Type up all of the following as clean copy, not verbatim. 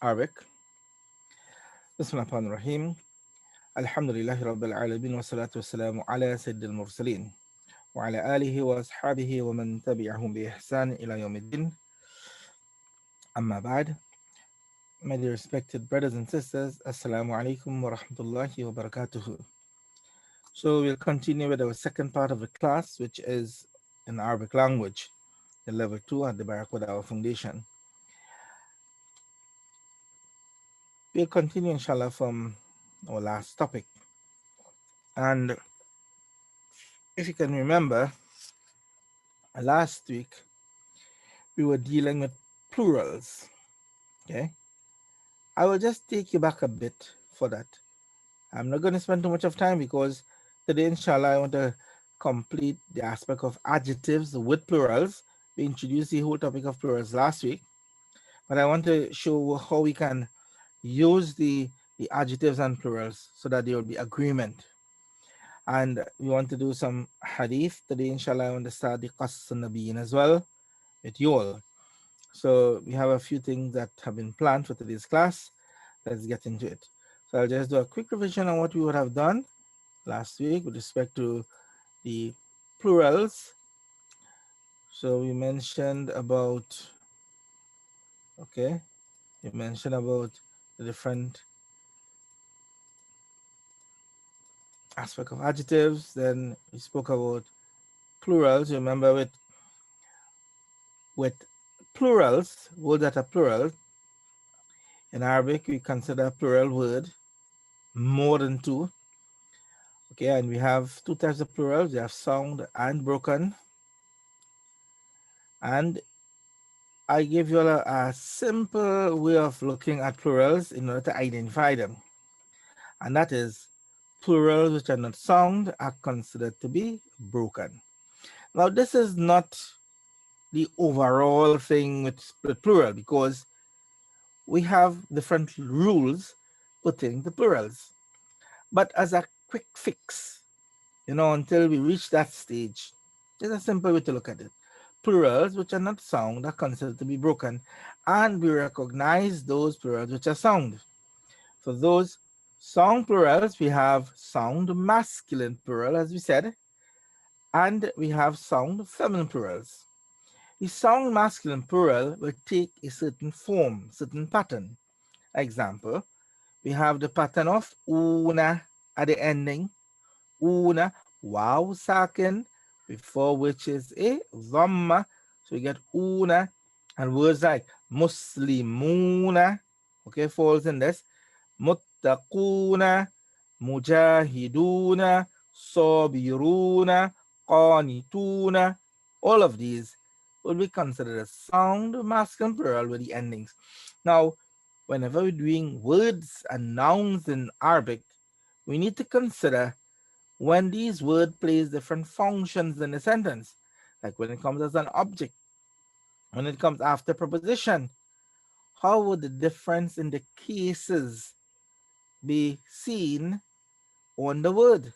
Arabic. Bismillahirrahmanirrahim. Alhamdulillahi Rabbil Alameen wa salatu wassalamu ala Sayyidil Mursaleen wa ala alihi wa ashabihi wa man tabi'ahum bi ihsan ila yawmiddin. Amma ba'd. My dear respected brothers and sisters, Assalamu alaikum wa rahmatullahi wa barakatuhu. So we'll continue with our second part of the class, which is in Arabic language, the level 2 at the Barakodawa Foundation. We'll continue inshallah from our last topic. And if you can remember, last week we were dealing with plurals. Okay, I will just take you back a bit for that. I'm not going to spend too much of time because today, inshallah, I want to complete the aspect of adjectives with plurals. We introduced the whole topic of plurals last week, but I want to show how we can use the adjectives and plurals so that there will be agreement. And we want to do some hadith today, inshallah. I want to start the Qasas al-Nabiyin as well with you all. So we have a few things that have been planned for today's class. Let's get into it. So I'll just do a quick revision on what we would have done last week with respect to the plurals. So we mentioned about, okay, we mentioned about the different aspect of adjectives. Then we spoke about plurals. Remember, with plurals, words that are plural, in Arabic we consider a plural word more than two. Okay, and we have two types of plurals. We have sound and broken. And I give you a simple way of looking at plurals in order to identify them. And that is, plurals which are not sound are considered to be broken. Now, this is not the overall thing with plural, because we have different rules pertaining to plurals. But as a quick fix, until we reach that stage, there's a simple way to look at it. Plurals which are not sound are considered to be broken, and we recognize those plurals which are sound. For those sound plurals, we have sound masculine plural, as we said, and we have sound feminine plurals. The sound masculine plural will take a certain form, certain pattern. Example, we have the pattern of una at the ending, una, waw sakin, before which is a dhamma. So we get una, and words like muslimuna, okay, falls in this, muttaquna, mujahiduna, sabiruna, qanituna. All of these will be considered a sound masculine plural with the endings. Now, whenever we're doing words and nouns in Arabic, we need to consider when these words plays different functions in a sentence, like when it comes as an object, when it comes after preposition, how would the difference in the cases be seen on the word?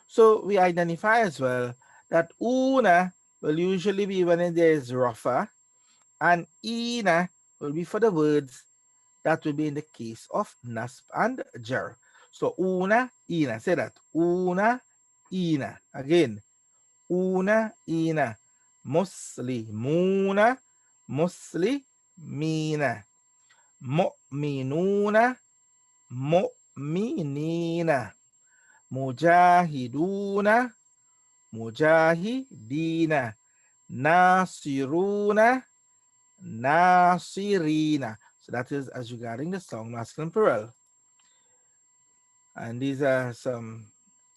So we identify as well that una will usually be when there is rafa, and ina will be for the words that will be in the case of nasb and jar. So una, ina, say that, una, ina. Again, una, ina. Muslimuna, muslimina. Mu'minuna, mu'minina. Mujahiduna, mujahidina. Nasiruna, nasirina. So that is as regarding the sound masculine plural. And these are this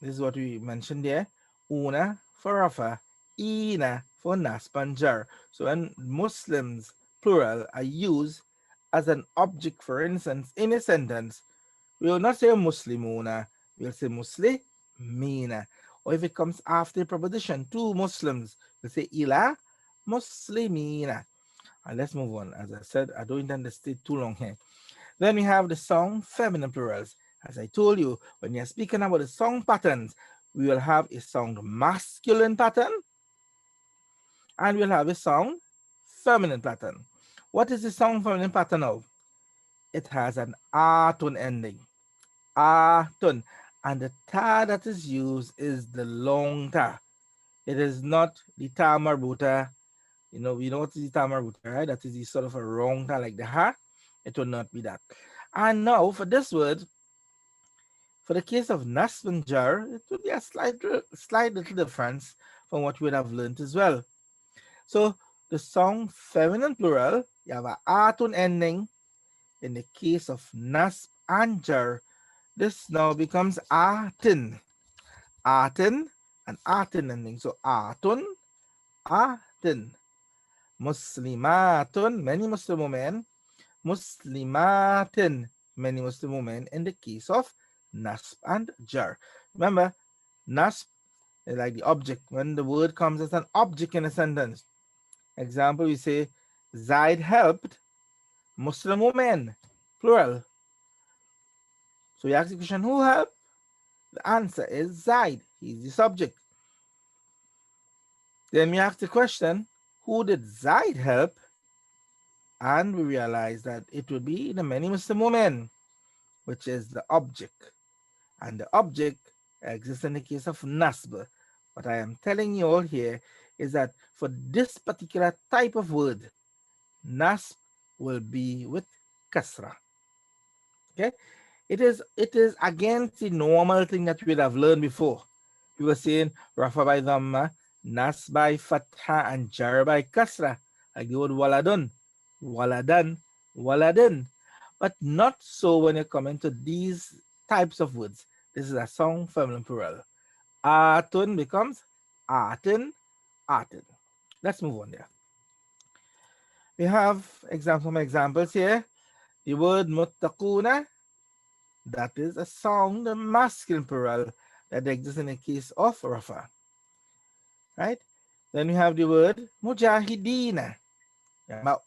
is what we mentioned there. Una for Rafa, ina for Naspanjar. So when Muslims plural are used as an object, for instance, in a sentence, we will not say Muslimuna, we'll say Muslimina. Or if it comes after a preposition, two Muslims, we'll say ila Muslimina. And let's move on. As I said, I don't intend to stay too long here. Then we have the sound feminine plurals. As I told you, when you're speaking about the sound patterns, we will have a sound masculine pattern and we'll have a sound feminine pattern. What is the sound feminine pattern of? it has an atun ending. Atun. And the ta that is used is the long ta. It is not the ta marbuta. We know what is the ta marbuta, right? That is the sort of a wrong ta like the ha. It will not be that. And now for this word, for the case of nasb and jar, it will be a slight little difference from what we would have learned as well. So the song feminine plural, you have a atun ending. In the case of nasb and jar, this now becomes atin. Atin and atin ending. So atun, atin. Muslimatun, many Muslim women. Muslimatin, many Muslim women in the case of nasb and jar. Remember, nasb is like the object. When the word comes as an object in a sentence. Example, we say, Zaid helped Muslim women, plural. So you ask the question, who helped? The answer is Zaid. He's the subject. Then we ask the question, who did Zaid help? And we realize that it would be the many Muslim women, which is the object. And the object exists in the case of nasb. What I am telling you all here is that for this particular type of word, nasb will be with kasra. Okay, it is against the normal thing that we would have learned before. We were saying rafa by dhamma, nas by fatha, and jar by kasra, like the word waladun, waladan, waladin. But not so when you come into these types of words. This is a song feminine plural. Atun becomes atin, atin. Let's move on there. We have some examples here. The word muttaquna, that is a sound, a masculine plural that exists in the case of rafa, right? Then we have the word mujahidina,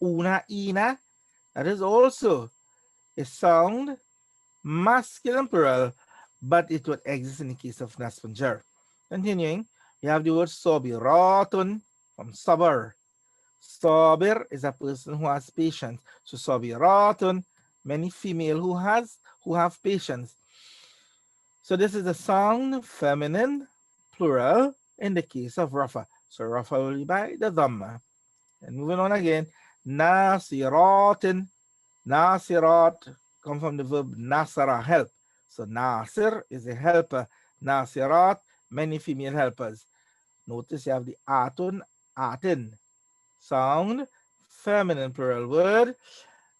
una ina, that is also a sound, masculine plural, but it would exist in the case of nasb and jar. Continuing, we have the word sobiratun from sabr. Sabir is a person who has patience. So sabiratun, many female who have patience. So this is a sound feminine plural in the case of rafa. So rafa will be by the dhamma. And moving on again, nasiratin. Nasirat come from the verb nasara, help. So nasir is a helper. Nasirat, many female helpers. Notice you have the atun, atin. Sound feminine plural word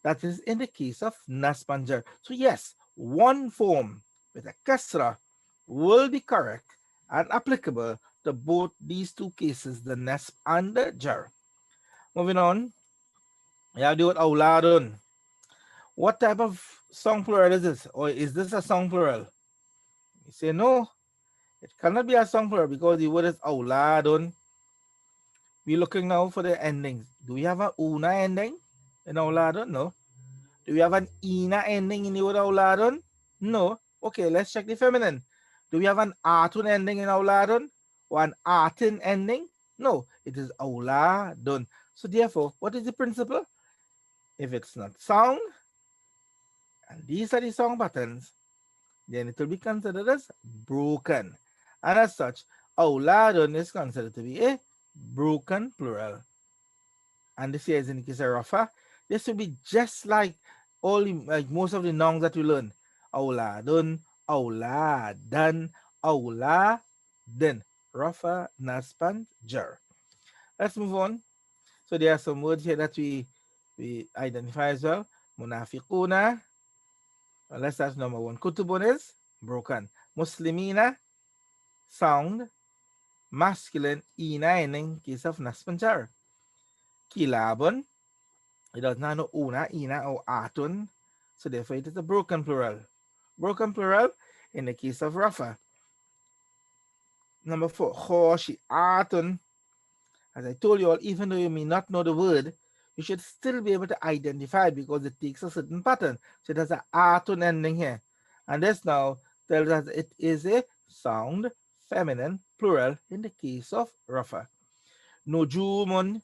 that is in the case of naspanjar. So yes, one form with a kasra will be correct and applicable to both these two cases, the nasb and the jar. Moving on, we have the word awladun. What type of song plural is this? Or is this a song plural? You say no, it cannot be a song plural because the word is awladun. We're looking now for the endings. Do we have a una ending in awladun? No. Do we have an ina ending in the word awladun? No. Okay, let's check the feminine. Do we have an atun ending in awladun? Or an atin ending? No, it is awladun. So therefore, what is the principle? If it's not sound, and these are the song patterns, then it will be considered as broken. And as such, awladun is considered to be a broken plural. And this here is in the case of rafa. This will be just like like most of the nouns that we learn. Awladun, awladan, awladin. Rafa, naspan, jar. Let's move on. So there are some words here that we identify as well. Munafiquna. Let's start number one. Kutubun is broken. Muslimina, sound, masculine, ina in case of naspan, jar. Kilabun, it does not know una, ina, or atun. So therefore it is a broken plural. Broken plural in the case of rafa. Number four, khoshi atun. As I told you all, even though you may not know the word, you should still be able to identify because it takes a certain pattern. So there's an atun ending here. And this now tells us it is a sound feminine plural in the case of rafa. Nujumun.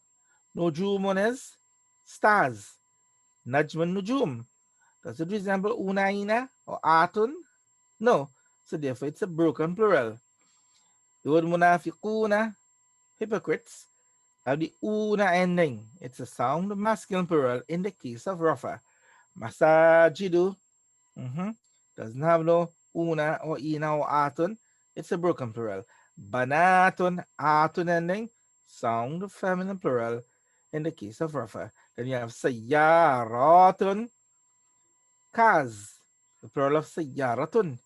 Nujumun is stars. Najmun nujum. Does it resemble una, ina, or atun? No. So therefore, it's a broken plural. The word munafiquna, hypocrites, have the una ending. It's a sound masculine plural in the case of Rafa. Masajidu doesn't have no una or ina or atun. It's a broken plural. Banatun, atun ending, sound feminine plural in the case of Rafa. Then you have sayyaratun, kaz, the plural of sayyaratun.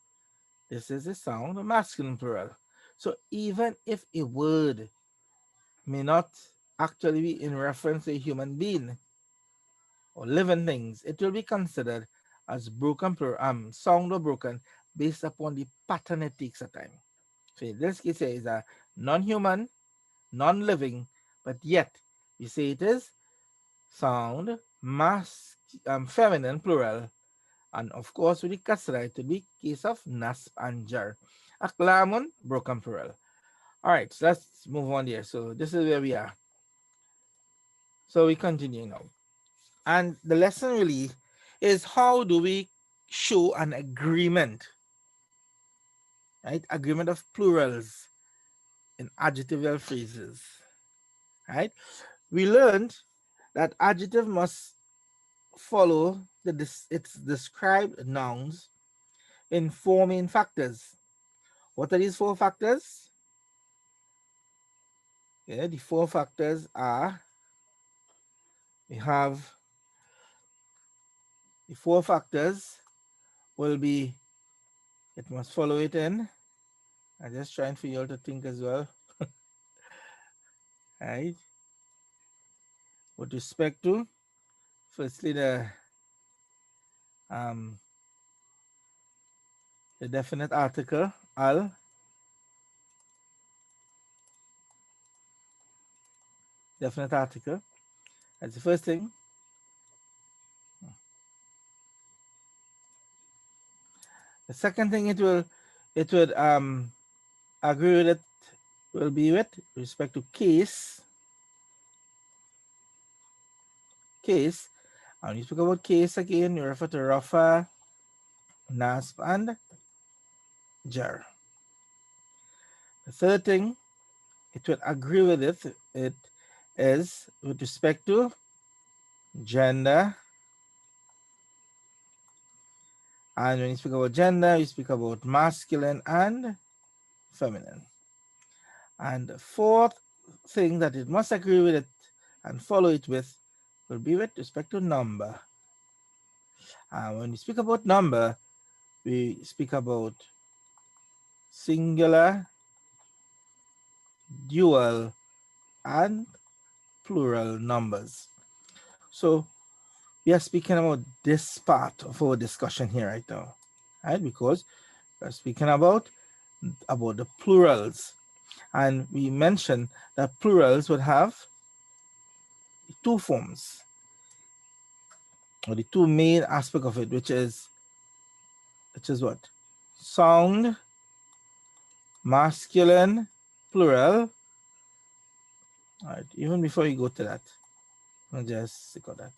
This is a sound masculine plural. So even if a word may not actually be in reference to a human being or living things, it will be considered as broken sound or broken based upon the pattern it takes a time. So in this case, it is a non-human, non-living, but yet we say it is sound feminine plural, and of course with the kasra it would be case of nasb and jar. Aklamun, broken plural. All right, so let's move on here. So this is where we are. So we continue now. And the lesson really is how do we show an agreement, right? Agreement of plurals in adjectival phrases, right? We learned that adjective must follow its described nouns in four main factors. What are these four factors? Yeah, the four factors are, we have the four factors will be, it must follow it in. I'm just trying for you all to think as well, right? With respect to, firstly, um, the definite article, al, definite article. That's the first thing. The second thing it would agree with it will be with respect to case. And when you speak about case again, you refer to rafa, nasb, and jar. The third thing it would agree with it is with respect to gender. And when you speak about gender, you speak about masculine and feminine. And the fourth thing that it must agree with it and follow it with will be with respect to number. And when we speak about number, we speak about singular, dual, and plural numbers. So we are speaking about this part of our discussion here right now, right? Because we're speaking about the plurals. And we mentioned that plurals would have two forms, or the two main aspect of it, which is what? Sound, masculine, plural. All right, even before you go to that, I'll just stick on that.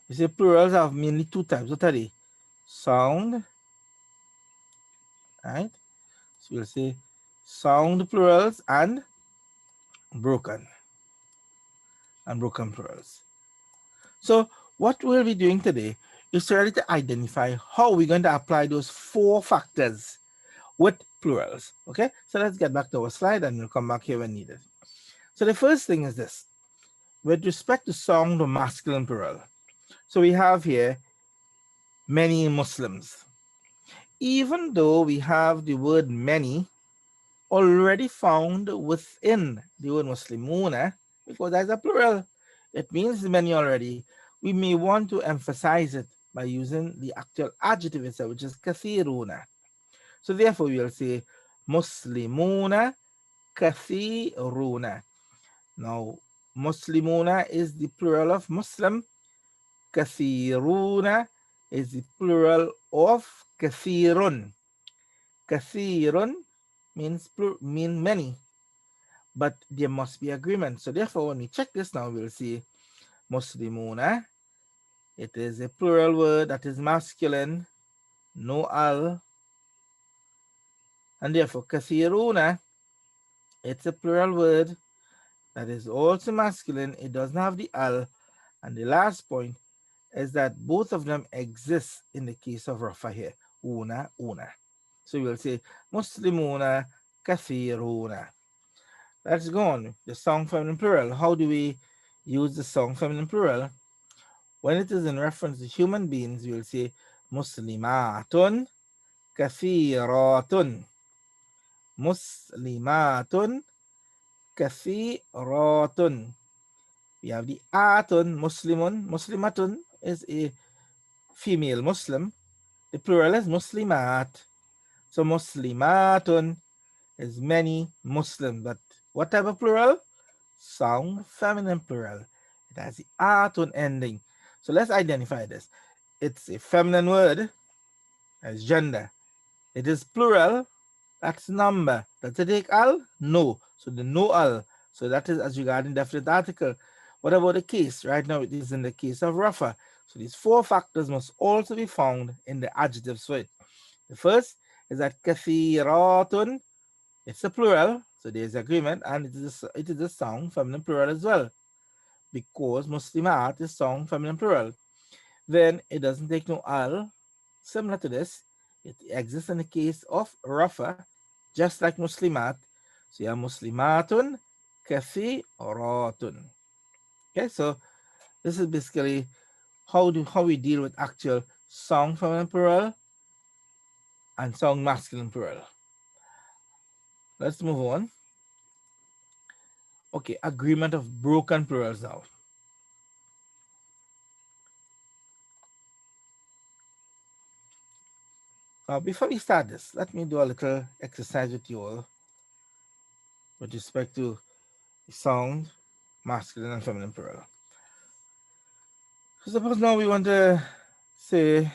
You see, plurals have mainly two types. What are they? Sound, right? So we'll say sound plurals and broken plurals. So what we'll be doing today is to really to identify how we're going to apply those four factors with plurals. Okay, so let's get back to our slide and we'll come back here when needed. So the first thing is this. With respect to sound or masculine plural, so we have here many Muslims. Even though we have the word many already found within the word Muslimuna, because that's a plural, it means many already, we may want to emphasize it by using the actual adjective itself, which is kathiruna. So therefore we will say Muslimuna kathiruna. Now, Muslimuna is the plural of Muslim. Kathiruna is the plural of kathirun. Kathirun means many, but there must be agreement. So therefore, when we check this now, we'll see Muslimuna It is a plural word that is masculine, no al, and therefore kathiruna, it's a plural word that is also masculine. It doesn't have the al. And the last point is that both of them exist in the case of rafa here, una, una. So we'll say muslimuna kathiruna. Let's go on. The song feminine plural. How do we use the song feminine plural? When it is in reference to human beings, we will say muslimatun kathiratun. Muslimatun kathiratun. We have the atun, muslimun. Muslimatun is a female Muslim. The plural is muslimat. So muslimatun is many Muslim. But what type of plural? Song feminine plural. It has the atun ending. So let's identify this. It's a feminine word as gender. It is plural. That's number. Does it take al? No. So the no al. So that is as regarding definite article. What about the case? Right now it is in the case of Rafa. So these four factors must also be found in the adjective suite. The first is that kathiratun, it's a plural, so there's agreement, and it is a sound feminine plural as well, because muslimat is sound feminine plural. Then it doesn't take no al. Similar to this, it exists in the case of Rafa, just like muslimat. So you have muslimatun kathiratun. Okay, so this is basically how we deal with actual sound feminine plural and sound masculine plural. Let's move on. Okay, agreement of broken plurals now. Now, before we start this, let me do a little exercise with you all with respect to sound, masculine and feminine plural. So suppose now we want to say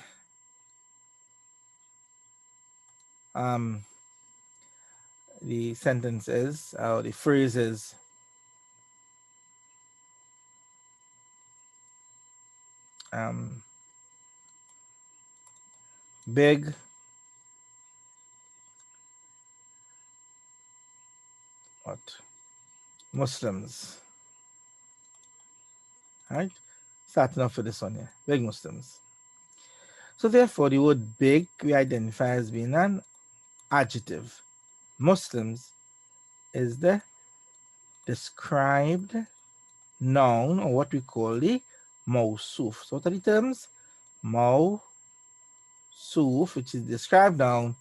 the sentence is, or the phrase is, big what? Muslims. Right? Starting off with this one here. Big Muslims. So therefore the word big we identify as being an adjective. Muslims is the described noun, or what we call the mawsuf. So what are the terms? Mawsuf, which is described noun,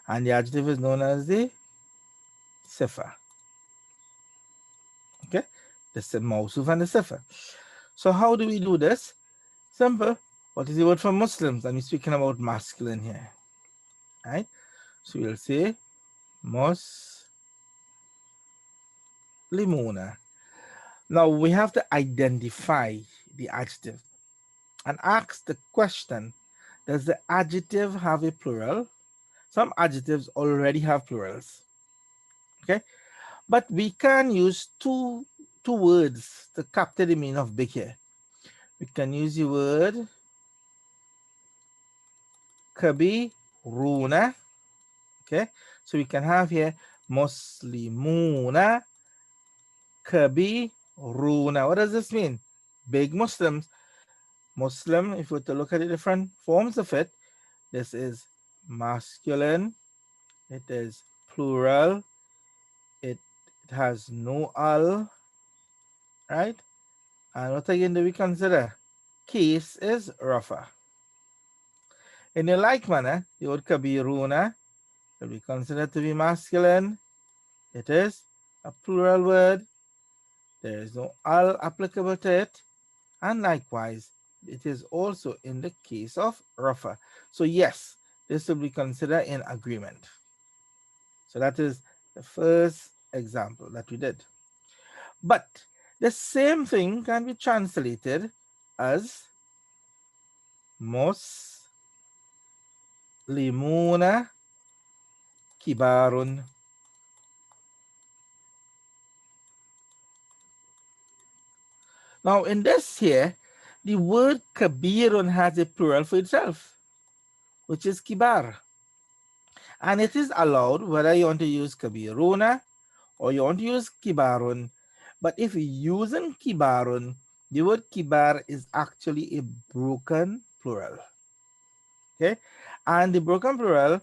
and the adjective is known as the sifa. Okay, the mawsuf and the sifa. So how do we do this? Simple. What is the word for Muslims? And we're speaking about masculine here. Right? So we'll say Muslimuna. Now we have to identify the adjective and ask the question, does the adjective have a plural? Some adjectives already have plurals. Okay, but we can use two words to capture the meaning of big here. We can use the word kabiruna. Okay, so we can have here muslimuna kabiruna. What does this mean? Big Muslims. Muslim, if we were to look at the different forms of it, this is masculine, it is plural, it has no al, right? And what again do we consider? Case is Rafa. In a like manner, the word kabiruna will be considered to be masculine. It is a plural word. There is no al applicable to it. And likewise, it is also in the case of Rafa. So yes, this will be considered in agreement. So that is the first example that we did. But the same thing can be translated as Muslimuna kibarun. Now in this here, The word kabirun has a plural for itself, which is kibar. And it is allowed whether you want to use kabiruna or you want to use kibarun. But if you're using kibarun, the word kibar is actually a broken plural. Okay? And the broken plural,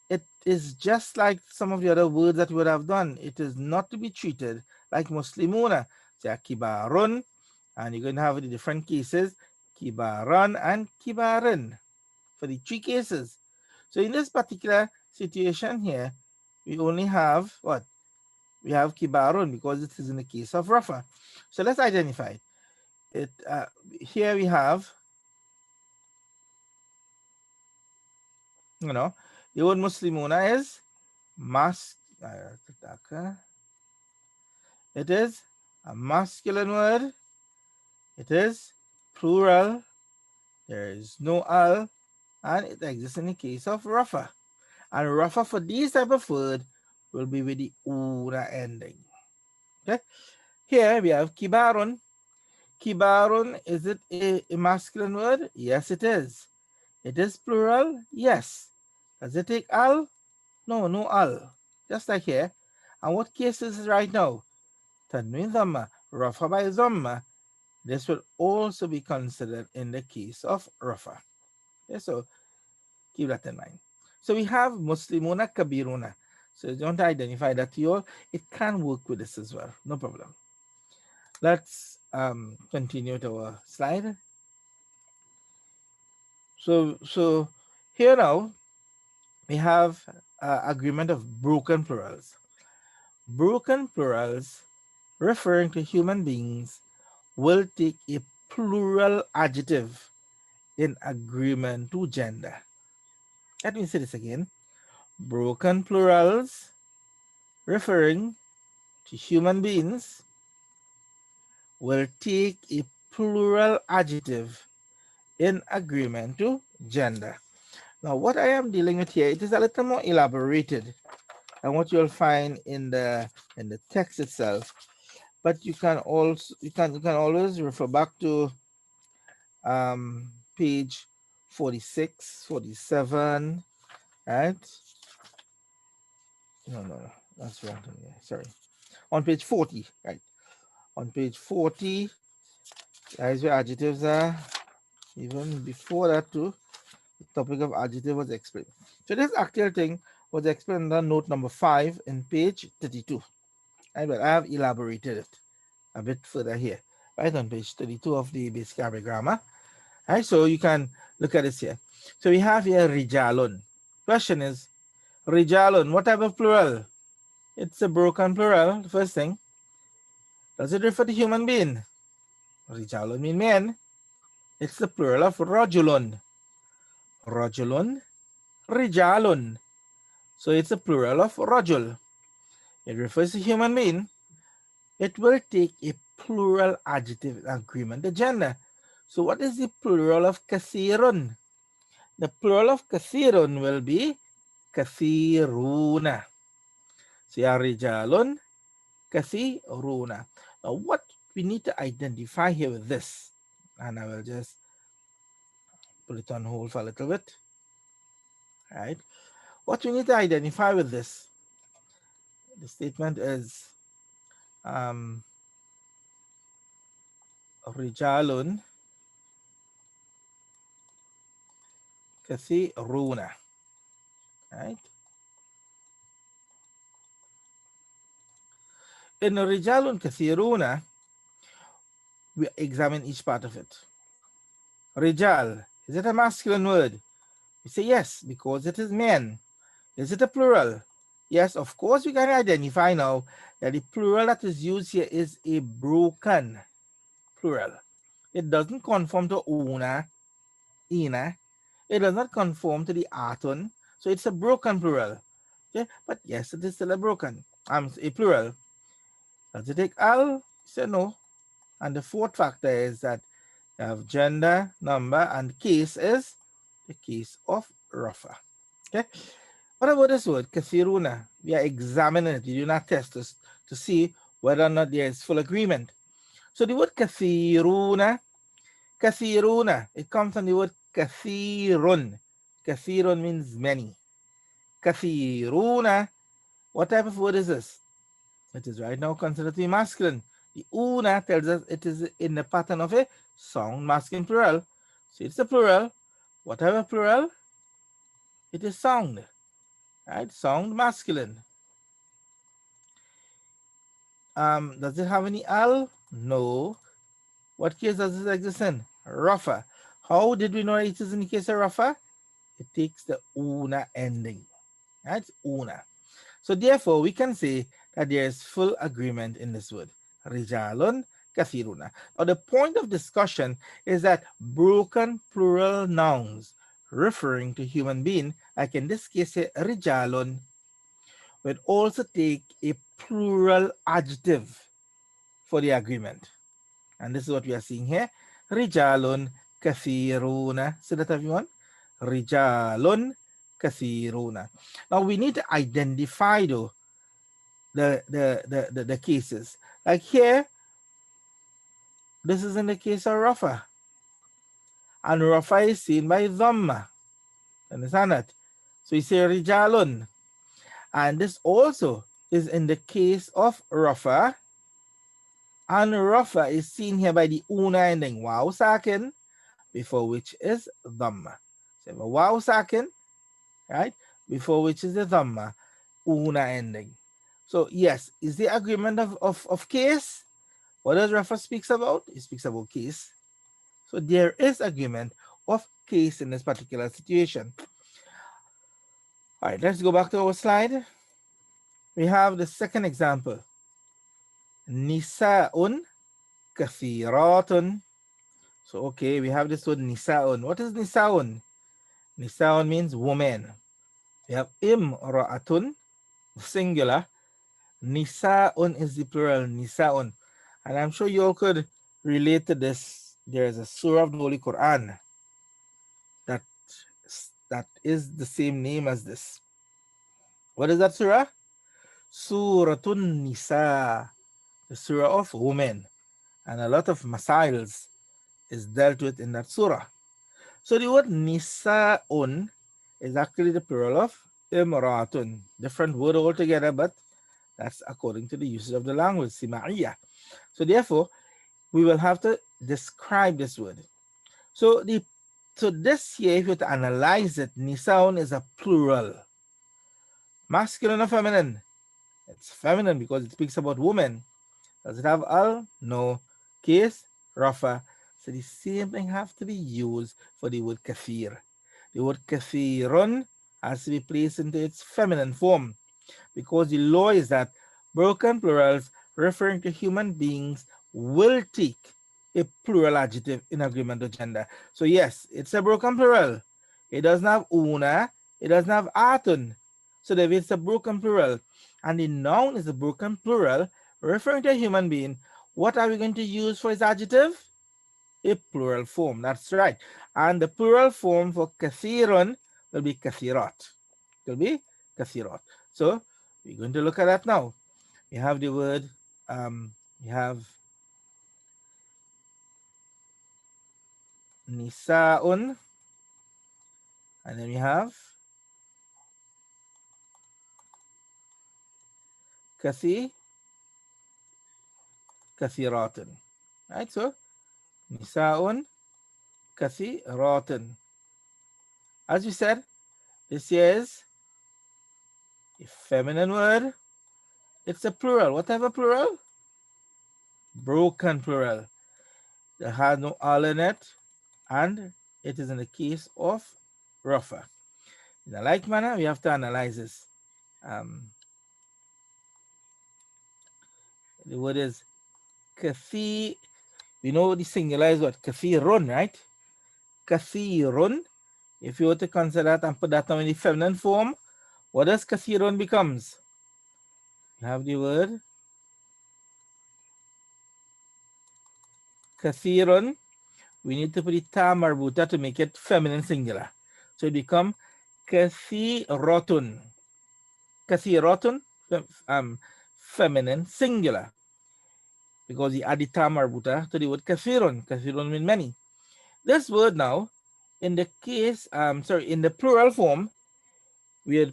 it is just like some of the other words that we would have done. It is not to be treated like Muslimuna. So kibarun, and you're going to have the different cases, kibaran and kibarin, for the three cases. So in this particular situation here, we only have what? We have kibarun because it is in the case of rafa. So let's identify it. Here we have, the word muslimuna is it is a masculine word. It is plural. There is no al, and it exists in the case of rafa. And rafa for these type of word will be with the una ending. Okay. Here we have kibarun. Kibarun, is it a masculine word? Yes, it is. It is plural? Yes. Does it take al? No, no al. Just like here. And what case is it right now? Tanwin dhamma, rafa by dhamma. This will also be considered in the case of rafa. Okay, so keep that in mind. So we have muslimuna kabiruna. So you want to identify that to you all. It can work with this as well. No problem. Let's continue to our slide. So here now we have agreement of broken plurals. Broken plurals referring to human beings will take a plural adjective in agreement to gender. Let me say this again. Broken plurals referring to human beings will take a plural adjective in agreement to gender. Now, what I am dealing with here, it is a little more elaborated than what you'll find in the text itself. But you can also you can always refer back to page 46, 47, right? No, that's wrong. Sorry. On page 40, right? On page 40, that is where adjectives are. Even before that too, the topic of adjective was explained. So this actual thing was explained on note number 5 in page 32. Right, but I have elaborated it a bit further here, right on page 32 of the basic Arabic grammar. Right, so you can look at this here. So we have here rijalun. Question is, rijalun, what type of plural? It's a broken plural, the first thing. Does it refer to human being? Rijalun mean men. It's the plural of rajulun. Rajulun, rijalun. So it's a plural of rajul. It refers to human being. It will take a plural adjective in agreement to gender. So what is the plural of kathirun? The plural of kathirun will be kathiruna. So ya rijalun kathiruna. Now what we need to identify here with this, and I will just put it on hold for a little bit. Right? What we need to identify with this, the statement is rijalun kathiruna. Right? In rijalun kathiruna, we examine each part of it. Rijal, is it a masculine word? We say yes, because it is men. Is it a plural? Yes, of course we can identify now that the plural that is used here is a broken plural. It doesn't conform to una, ina. It does not conform to the aton. So it's a broken plural. Okay, but yes, it is still a a plural. Does it take al? Say no. And the fourth factor is that you have gender, number, and case is the case of rafa. Okay. What about this word, kathiruna? We are examining it. We do not test this to see whether or not there is full agreement. So the word kathiruna Kathiruna, it comes from the word kathirun. Kathirun means many. Kathiruna, what type of word is this? It is right now considered to be masculine. The una tells us it is in the pattern of a sound masculine plural. So it's a plural. Whatever plural, it is sound, right? Sound masculine. Does it have any al? No. What case does this exist in? Rafa. How did we know it is in the case of Rafa? It takes the una ending. Right? Una. So therefore, we can say that there is full agreement in this word. Rijalun kathiruna. Now the point of discussion is that broken plural nouns referring to human being, like in this case, rijalun, would also take a plural adjective for the agreement. And this is what we are seeing here. Rijalun kathiruna. See that, everyone? Rijalun kathiruna. Now we need to identify though the cases. Like here, this is in the case of Rafa. And Rafa is seen by Dhamma. Understand that? So we say Rijalun. And this also is in the case of Rafa. And Rafa is seen here by the una ending Waw Sakin, before which is Dhamma. So we have a Waw Sakin, right? Before which is the Dhamma, una ending. So yes, is the agreement of case? What does Rafa speaks about? He speaks about case. So there is agreement of case in this particular situation. All right, let's go back to our slide. We have the second example. Nisa'un kathiratun. So okay, we have this word nisa'un. What is nisa'un? Nisa'un means woman. We have imra'atun, singular. Nisa'un is the plural, nisa'un. And I'm sure you all could relate to this. There is a surah of the Holy Quran that is the same name as this. What is that surah? Suratun Nisa, the surah of women. And a lot of masails is dealt with in that surah. So the word nisa'un is actually the plural of imratun. Different word altogether, but that's according to the usage of the language, sima'iyah. So therefore, we will have to describe this word. So this here, if you were to analyze it, nisa'un is a plural. Masculine or feminine? It's feminine because it speaks about women. Does it have al? No. Case? Rafa. So the same thing has to be used for the word kathir. The word kathirun has to be placed into its feminine form, because the law is that broken plurals referring to human beings will take a plural adjective in agreement to gender. So yes, it's a broken plural. It doesn't have una, it doesn't have atun. So if it's a broken plural and the noun is a broken plural referring to a human being, what are we going to use for its adjective? A plural form. That's right. And the plural form for kathirun will be kathirat. It will be kathirat. So we're going to look at that now. We have the word, we have nisa'un, and then we have kathiratun. Right? So nisa'un, kathiratun. As we said, this is a feminine word. It's a plural. What type of plural? Broken plural. That has no al in it, and it is in the case of Rafa. In a like manner, we have to analyze this. The word is kathir. We know the singular is what? Kathirun, right? Kathirun. If you were to consider that and put that now in the feminine form, what does kathirun becomes? You have the word kathirun. We need to put the ta marbuta to make it feminine singular. So it becomes kathirotun. Kathirotun, feminine singular. Because you add the ta marbuta to the word kathirun. Kathirun means many. This word now, in the case, in the plural form, with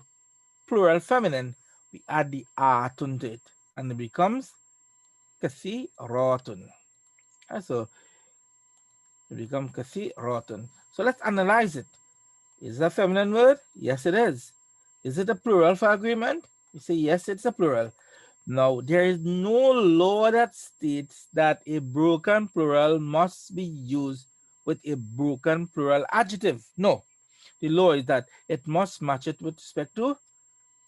plural feminine, we add the atun to it, and it becomes kathiratun. So it becomes kathiratun. So let's analyze it. Is it a feminine word? Yes, it is. Is it a plural for agreement? We say yes, it's a plural. Now, there is no law that states that a broken plural must be used with a broken plural adjective. No, the law is that it must match it with respect to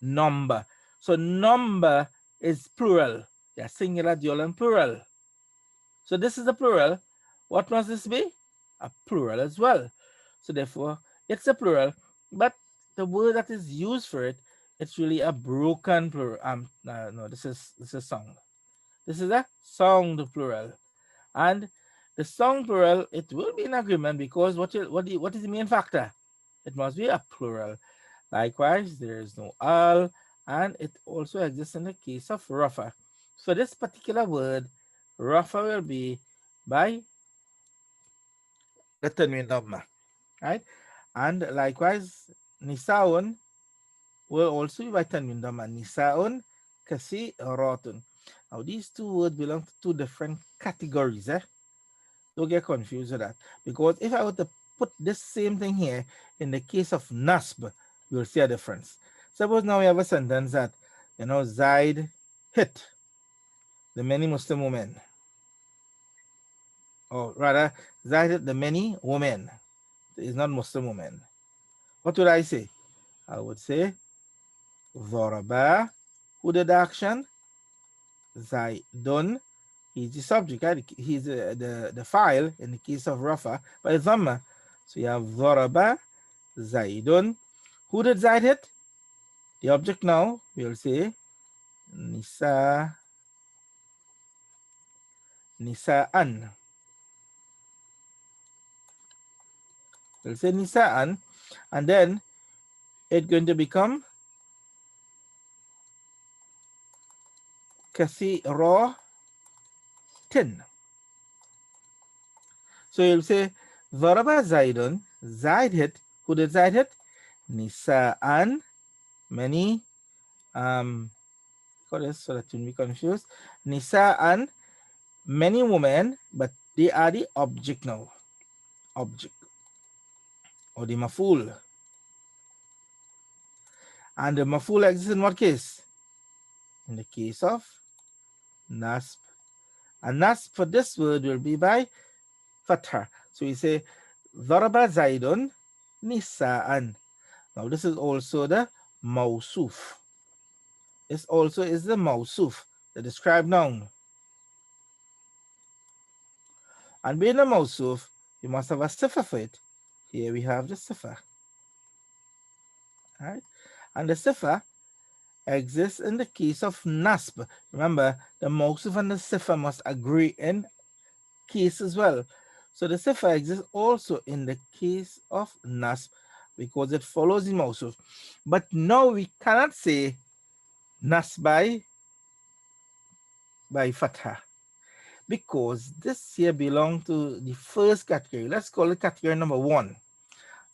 number. So number is plural. Yeah, singular, dual, and plural. So this is a plural. What must this be? A plural as well. So therefore, it's a plural, but the word that is used for it, it's really a broken plural. No, this is song. This is a song plural, and the song plural, it will be in agreement because what is the main factor? It must be a plural. Likewise, there is no al, and it also exists in the case of rafa. So this particular word, rafa, will be by the tanween dhamma, right? And likewise, nisaun will also be by tanween dhamma. Nisaun kasiratun. Now these two words belong to two different categories. Don't get confused with that. Because if I were to put this same thing here in the case of nasb, you'll see a difference. Suppose now we have a sentence that, Zaid hit the many Muslim women. Or rather, Zaid hit the many women. It's not Muslim women. What would I say? I would say, Zoraba, who did the action? Zaidun, he's the subject, right? He's the file in the case of Rafa by Dhamma. So you have Zoraba, Zaidun. Who did Zaid hit? The object now, we'll say Nisa'an. We'll say Nisa'an, and then it's going to become Kathiratin. So you'll say Zaraba Zaidun, Zaid hit. Who did Zaid hit? Nisa'an, many, so that you'll be confused. Nisa'an, many women, but they are the object now. Object. Or the maful. And the maful exists in what case? In the case of nasb. And nasb for this word will be by fatha. So we say Daraba Zaidun Nisa'an. Now this is also the mausuf. This also is the mausuf, the described noun. And being a mausuf, you must have a sifa for it. Here we have the sifa. Right? And the sifa exists in the case of nasb. Remember, the mausuf and the sifa must agree in case as well. So the sifa exists also in the case of nasb because it follows the mausuf. But now we cannot say nasb by fatha because this here belongs to the first category. Let's call it category number 1.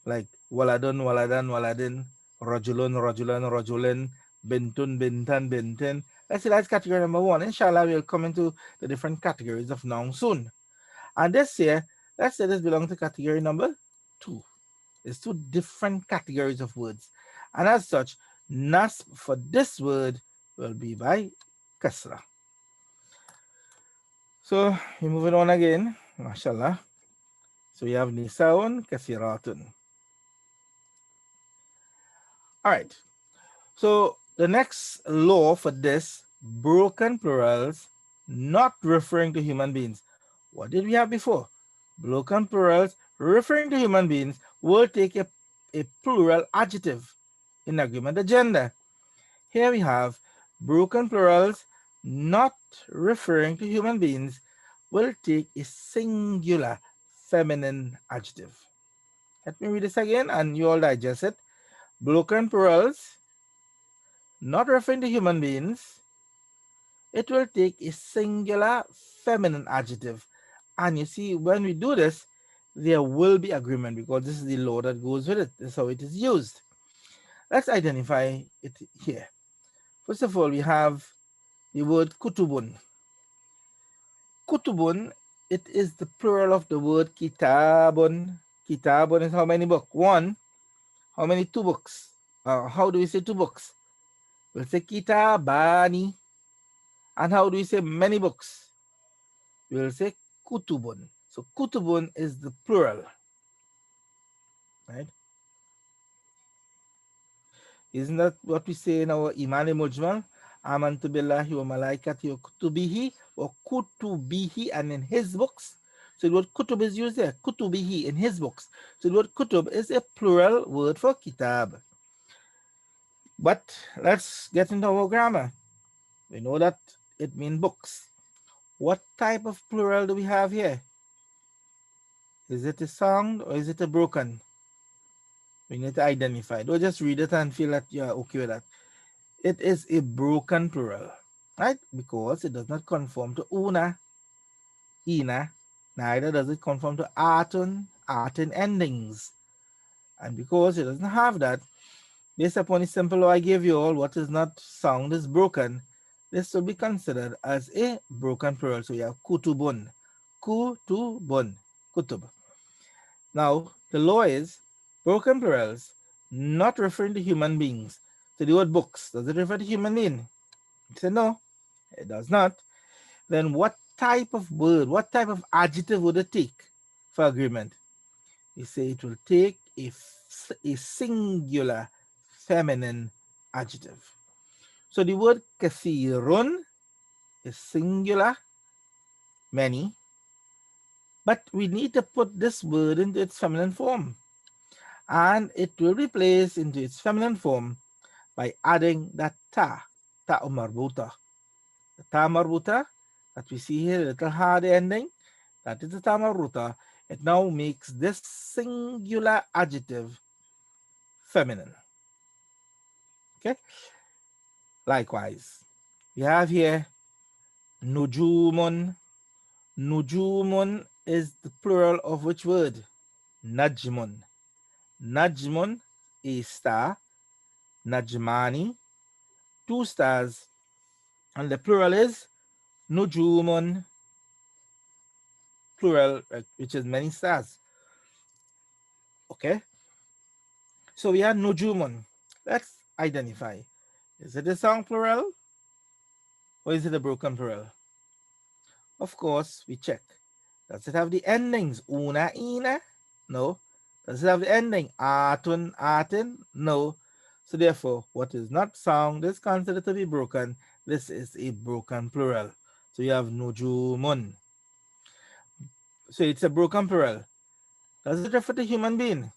Like waladun, waladan, waladin, rajulun, rajulan, rajulin, bintun, bintan, bintin. Let's say that's category number 1. Inshallah, we'll come into the different categories of noun soon. And this here, let's say this belongs to category number 2. It's two different categories of words. And as such, nasb for this word will be by kasra. So we're moving on again, mashallah. So we have nisaun kasiratun. All right. So the next law for this, broken plurals not referring to human beings. What did we have before? Broken plurals referring to human beings will take a plural adjective in agreement with gender. Here we have broken plurals not referring to human beings will take a singular feminine adjective. Let me read this again and you all digest it. Broken plurals not referring to human beings, it will take a singular feminine adjective. And you see, when we do this, there will be agreement because this is the law that goes with it. That's how it is used. Let's identify it here. First of all, we have the word kutubun. Kutubun, it is the plural of the word kitabun. Kitabun is how many books? One. How many? Two books. How do we say two books? We'll say kitabani. And how do we say many books? We'll say kutubun. So kutubun is the plural, right? Isn't that what we say in our Iman Mujmal? Amantu billahi wa malaikati wa kutubihi wa kutubihi, and in his books. So the word kutub is used there. Kutubihi, in his books. So the word kutub is a plural word for kitab. But let's get into our grammar. We know that it means books. What type of plural do we have here? Is it a sound or is it a broken? We need to identify. Don't just read it and feel that you're okay with that. It is a broken plural, right? Because it does not conform to una, ina, neither does it conform to atin endings. And because it doesn't have that, based upon the simple law I gave you all, what is not sound is broken. This will be considered as a broken plural. So we have kutubun, kutubun, kutub. Now, the law is broken plurals not referring to human beings. So the word books, does it refer to human being? Say no, it does not. Then what type of word, what type of adjective would it take for agreement? We say it will take a singular feminine adjective. So the word kathirun is singular, many, but we need to put this word into its feminine form. And it will be placed into its feminine form by adding that ta marbuta. The ta marbuta that we see here, the little hard ending, that is the ta marbuta. It now makes this singular adjective feminine. Okay. Likewise, we have here nujumun. Nujumun is the plural of which word? Najmun. Najmun, a star. Najmani, two stars. And the plural is nujumun, plural, which is many stars. Okay. So we have nujumun. Let's identify. Is it a song plural or is it a broken plural? Of course, we check. Does it have the endings una, ina? No. Does it have the ending atun, atin? No. So therefore, what is not sound is considered to be broken. This is a broken plural. So you have nujumun. So it's a broken plural. Does it refer to human being?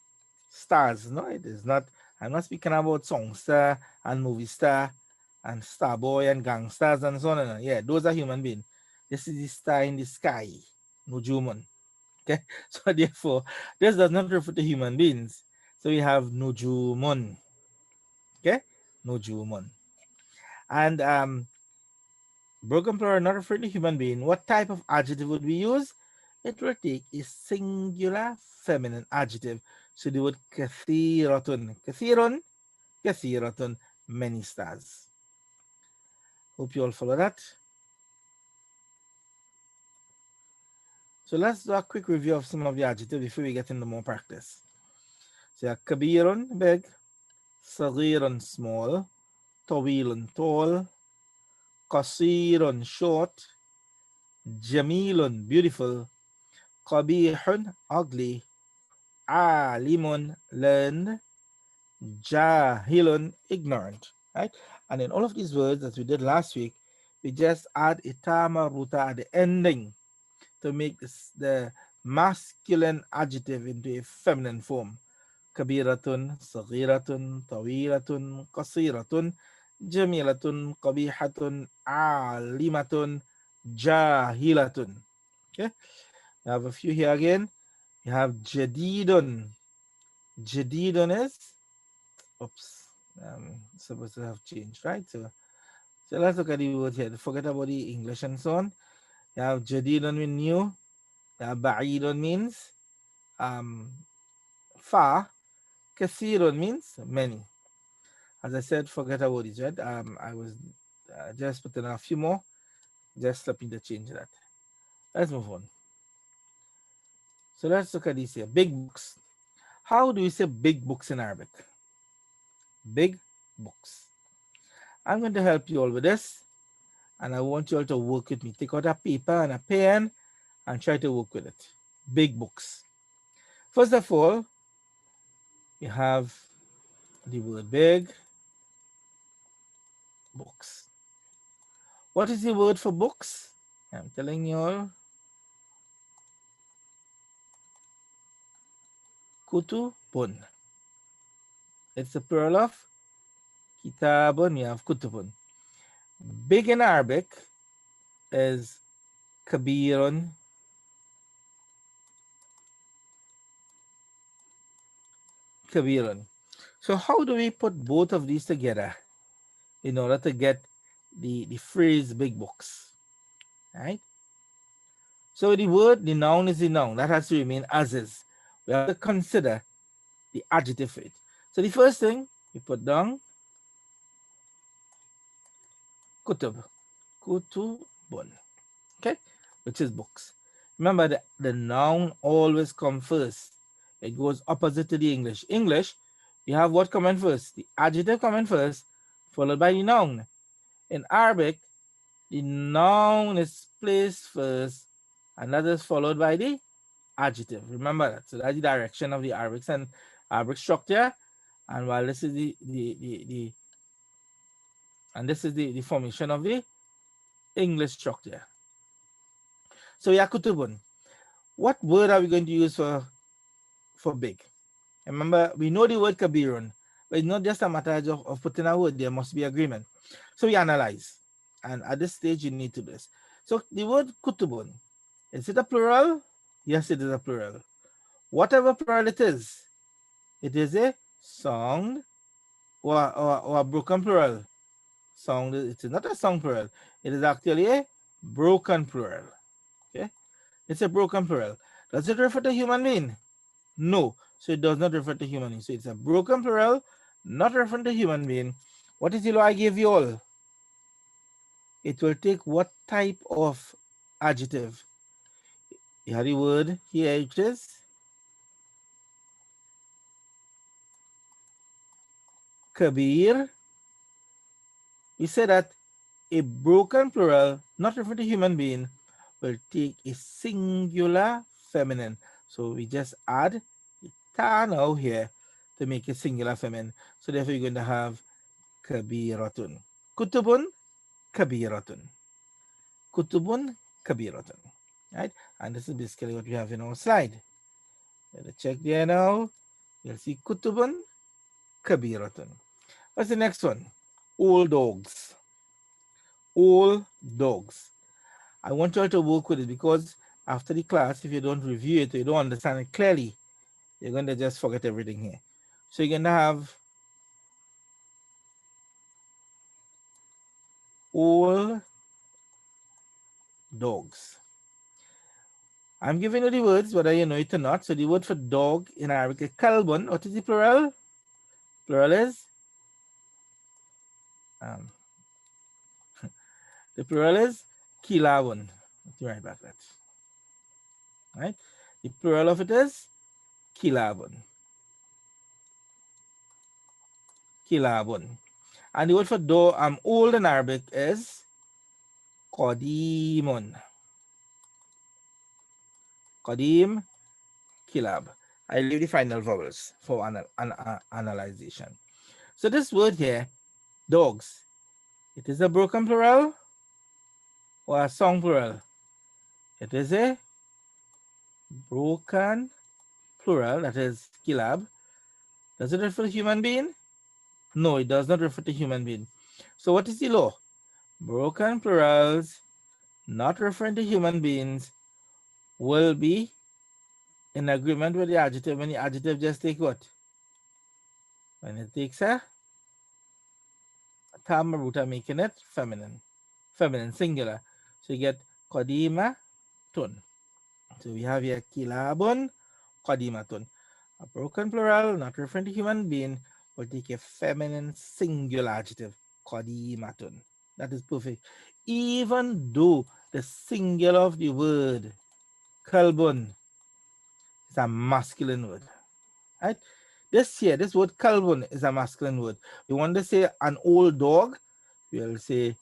Stars? No, it is not. I'm not speaking about songster and movie star and starboy and gangsters and so on. And on. Yeah, those are human beings. This is the star in the sky, nujumun. Okay, so therefore, this does not refer to human beings. So we have nujumun. Okay, nujumun. And broken plural not referring to human being. What type of adjective would we use? It will take a singular feminine adjective. So the word kathiratun. Kathirun, kathiratun, many stars. Hope you all follow that. So let's do a quick review of some of the adjectives before we get into more practice. So kabirun, big. Sagirun, small. Tawilun, tall. Qasirun, short. Jamilun, beautiful. Qabihun, ugly. Alimun, learned. Jahilun, ignorant. Right? And in all of these words that we did last week, we just add itama ruta at the ending to make the masculine adjective into a feminine form. Kabiratun, saghiratun, tawilatun, qasiratun, jamilatun, qabihatun, alimatun, jahilatun. Okay, we have a few here again. You have jadidun. Jadidun is, oops, supposed to have changed, right? So let's look at the word here. Forget about the English and so on. You have jadidun means new. You have ba'idun means Fa, kasirun means many. As I said, forget about it, right? I was just putting a few more, just helping to change that. Let's move on. So let's look at this here. Big books. How do we say big books in Arabic? Big books. I'm going to help you all with this, and I want you all to work with me. Take out a paper and a pen and try to work with it. Big books. First of all, you have the word big, books. What is the word for books? I'm telling you all, kutubun. It's the plural of kitabun. You have kutubun. Big in Arabic is kabirun, kabirun. So how do we put both of these together in order to get the phrase big books, right? So the noun is the noun. That has to remain as is. We have to consider the adjective for it. So the first thing we put down, kutub, kutubun, okay, which is books. Remember that the noun always comes first. It goes opposite to the English. English, you have what coming first? The adjective coming first, followed by the noun. In Arabic, the noun is placed first, and that is followed by the adjective. Remember that. So that's the direction of the Arabic structure. And while this is the formation of the English structure. So yakutubun. What word are we going to use for big? Remember, we know the word kabirun, but it's not just a matter of putting a word. There must be agreement. So we analyze. And at this stage, you need to do this. So the word kutubun, is it a plural? Yes, it is a plural. Whatever plural it is a song or a broken plural. Song, it is not a song plural. It is actually a broken plural. Okay, it's a broken plural. Does it refer to human being? No, so it does not refer to human being. So it's a broken plural, not referring to human being. What is the law I gave you all? It will take what type of adjective? You have the word here, it is kabir. We say that a broken plural, not referring to human being, will take a singular feminine. So we just add ta now here to make it singular feminine. So therefore you're going to have kabiratun. Kutubun, kabiratun. Kutubun, kabiratun. Right? And this is basically what we have in our slide. Let's check there now. You'll see kutubun, kabiratun. What's the next one? Old dogs. Old dogs. I want you all to work with it because after the class, if you don't review it or you don't understand it clearly, you're going to just forget everything here. So you're going to have all dogs. I'm giving you the words, whether you know it or not. So the word for dog in Arabic is kalbun. What is the plural? Plural is um, the plural is kilabun. Let me write back that. Right? The plural of it is kilabun. Kilabun. And the word for old in Arabic is qadimun. Qadim, kilab. I leave the final vowels for analyzation. So this word here, dogs, it is a broken plural or a song plural? It is a broken plural, that is kilab. Does it refer to human being? No, it does not refer to human being. So what is the law? Broken plurals not referring to human beings will be in agreement with the adjective when the adjective just take what? When it takes a tamaruta, making it feminine, singular. So you get kodima tun. So we have here kilabun, qadimatun. A broken plural, not referring to human being, will take a feminine singular adjective, qadimatun. That is perfect. Even though the singular of the word kalbun is a masculine word, right? This word kalbun is a masculine word. We want to say an old dog, we'll say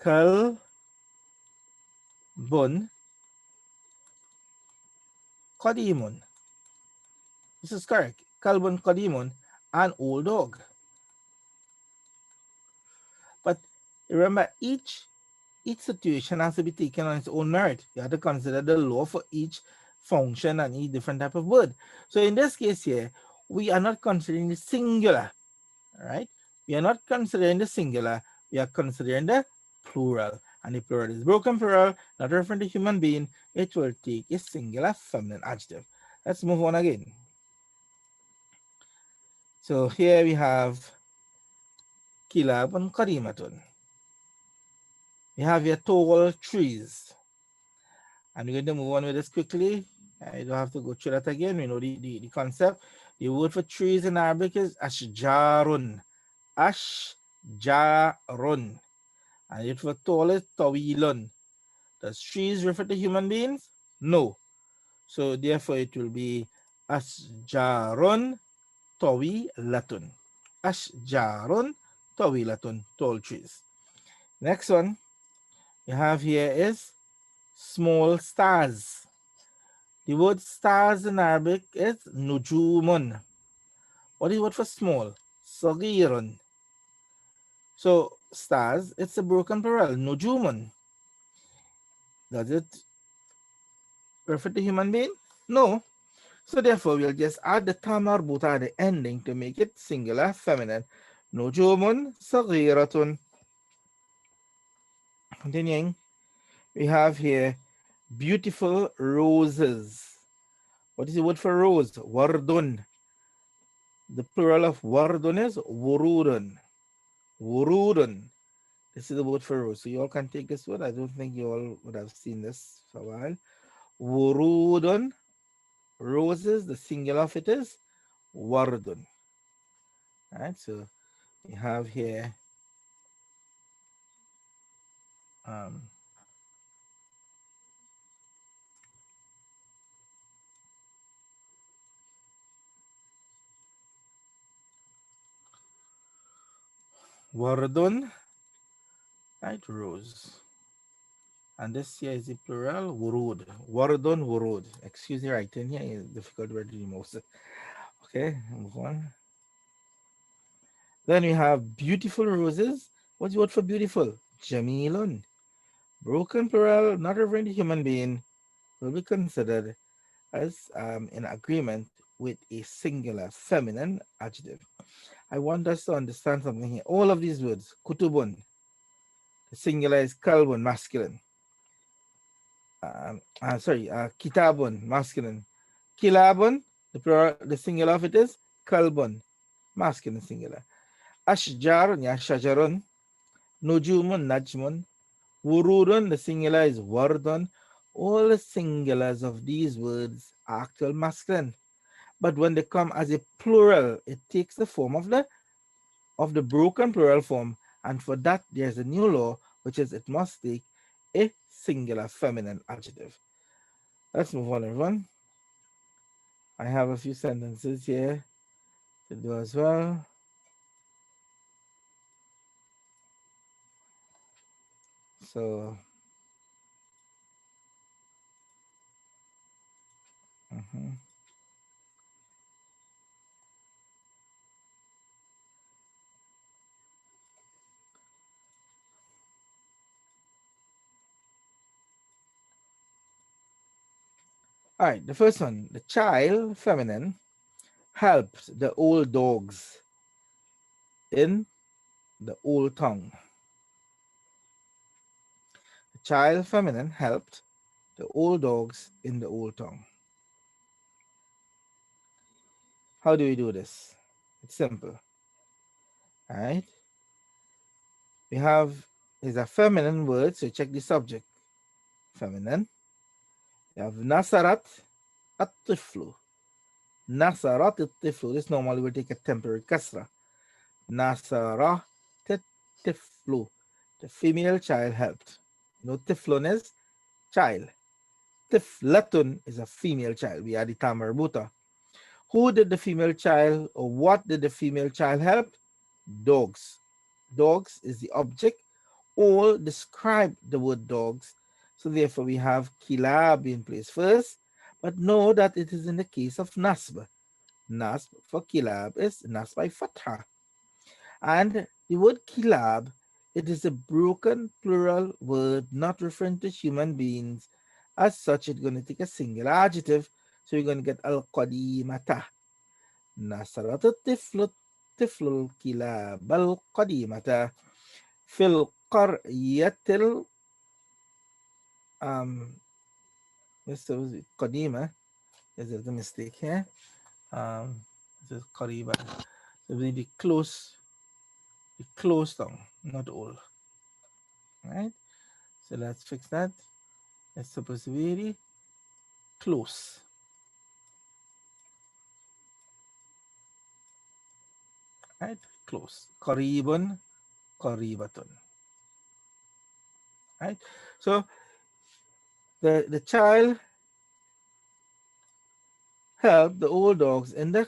kalbun qadimun. This is correct. Kalbun qadimun, an old dog. But remember, each situation has to be taken on its own merit. You have to consider the law for each function and each different type of word. So in this case here, we are not considering the singular, right? We are not considering the singular, we are considering the plural. And the plural is broken plural, not referring to human being, it will take a singular feminine adjective. Let's move on again. So here we have kilabun karimatun. We have here tall trees. And we're going to move on with this quickly. I don't have to go through that again. We know the concept. The word for trees in Arabic is ashjarun. Ashjarun. And it for tall is tawilun. Does trees refer to human beings? No. So therefore it will be ashjarun tawilatun. Ashjarun tawilatun. Tall trees. Next one we have here is small stars. The word stars in Arabic is nujumun. What is the word for small? Sagirun. So stars, it's a broken plural, nujumun. Does it refer to human being? No. So therefore we'll just add the ta marbuta at the ending to make it singular feminine. Nujumun sagiratun. Continuing, we have here beautiful roses. What is the word for rose? Wardun. The plural of wardun is wurudun. Wurudun. This is the word for rose. So you all can take this word. I don't think you all would have seen this for a while. Wurudun. Roses, the singular of it is wardun. All right, so we have here um, wardun, right, rose. And this here is the plural, wurud. Wardun, wurud. Excuse the writing here, it's difficult to read the most. Okay, move on. Then we have beautiful roses. What's the word for beautiful? Jamilun. Broken plural, not referring to human being, will be considered as in agreement with a singular feminine adjective. I want us to understand something here. All of these words, kutubun, the singular is kalbun, masculine. Kitabun, masculine. Kilabun, the plural, the singular of it is kalbun, masculine singular. Ashjarun, ya shajarun. Nujumun, najmun. Wurudun, the singular is wardun. All the singulars of these words are actual masculine. But when they come as a plural, it takes the form of the broken plural form. And for that, there's a new law, which is it must take a singular feminine adjective. Let's move on, everyone. I have a few sentences here to do as well. So, all right, the first one, the child, feminine, helped the old dogs in the old tongue. The child, feminine, helped the old dogs in the old tongue. How do we do this? It's simple. All right. We have is a feminine word, so check the subject. Feminine. You have nasarat, الطفل. نصرت الطفل. This normally will take a temporary kasra. نصرت الطفل. The female child helped. No, tiflun is child. Tiflatun is a female child. We add the tamarbuta. Who did the female child, or what did the female child help? Dogs. Dogs is the object. All describe the word dogs. So therefore we have kilab in place first, but know that it is in the case of nasb. Nasb for kilab is nasb by fatha. And the word kilab, it is a broken plural word not referring to human beings. As such, it's going to take a singular adjective. So you're going to get al-qadimata. نصرت الطفل الكلاب القديمة في القرية this was قديمة. Is there a mistake here? This is قريبة. So we be close down, not all. Right? So let's fix that. It's supposed to be really close. Right? Close. قريب قريبة. Right? So the child helped the old dogs in the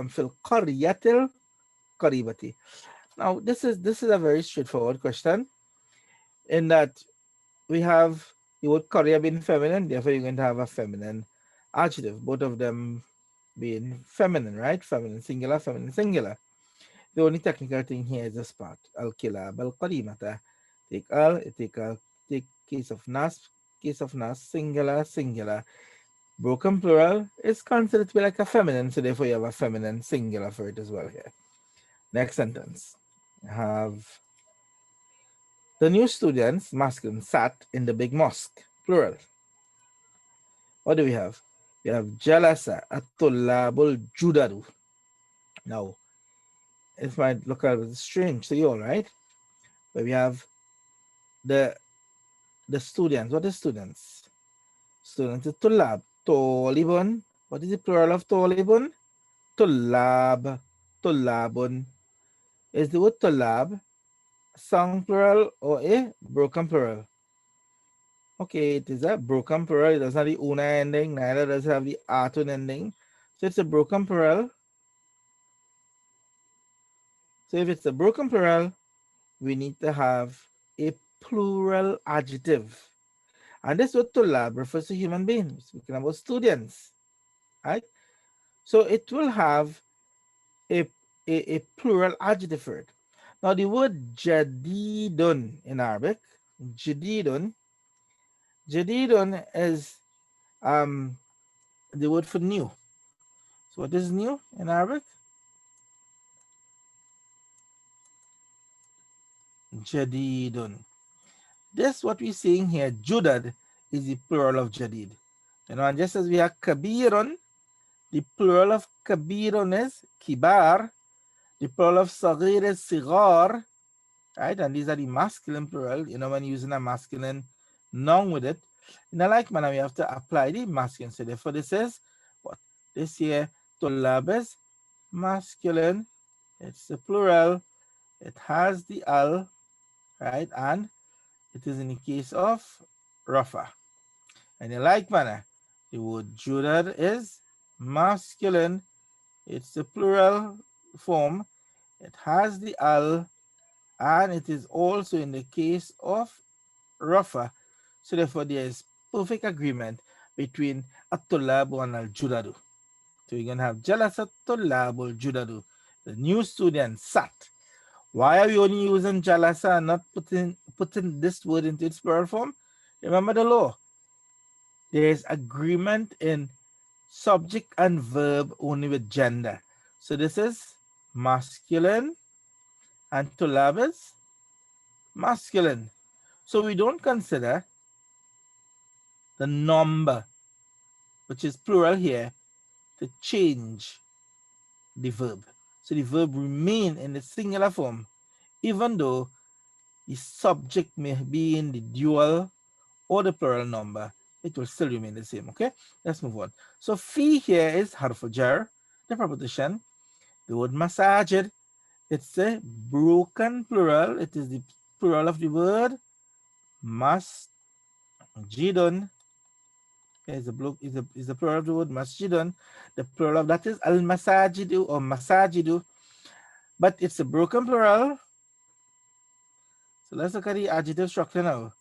fil qaryatil qaribati. Now this is a very straightforward question, in that we have the word qarya being feminine, therefore you're going to have a feminine adjective, both of them being feminine, right? Feminine singular. The only technical thing here is this part. Al kilab al qarimata. Take case of nas, singular. Broken plural is considered to be like a feminine, so therefore you have a feminine singular for it as well here. Next sentence. Have the new students, masculine, sat in the big mosque, plural. What do we have? We have jalasa at-tullabul judadu. Now, it might look a little strange to you all, right? But we have the students. What is students? Students is tullab. Tolibun. What is the plural of tolibun? Tullab. Tullabun. Is the word tullab sung plural or a broken plural? Okay, it is a broken plural. It doesn't have the una ending, neither does it have the atun ending. So it's a broken plural. So if it's a broken plural, we need to have a plural adjective. And this word tulab refers to human beings, speaking about students, right? So it will have a plural adjective for it. Now the word jadidun in Arabic, jadidun is the word for new. So what is new in Arabic? Jadidun. This what we're saying here, judad, is the plural of jadid. You know, and just as we have kabirun, the plural of kabirun is kibar, the plural of sagir is sigar, right? And these are the masculine plural, you know, when using a masculine noun with it. In a like manner, we have to apply the masculine. So therefore this is what? This here, tulab is masculine, it's the plural, it has the al, right? And it is in the case of Rafa. And in like manner, the word Judad is masculine. It's the plural form. It has the al, and it is also in the case of Rafa. So therefore, there is perfect agreement between at-tullabu and al-judadu. So you're going to have jalas at-tullabu al-judadu. The new student sat. Why are we only using jalasa and not putting this word into its plural form? Remember the law. There is agreement in subject and verb only with gender. So this is masculine and tulab is masculine. So we don't consider the number, which is plural here, to change the verb. So the verb remain in the singular form, even though the subject may be in the dual or the plural number. it will still remain the same. Okay, let's move on. So fi here is harf jar, the preposition. The word masajid, it's a broken plural. It is the plural of the word masjidun. Okay, is the plural of the word masjidun. The plural of that is al masajidu or masajidu, but it's a broken plural. So let's look at the adjective structure now.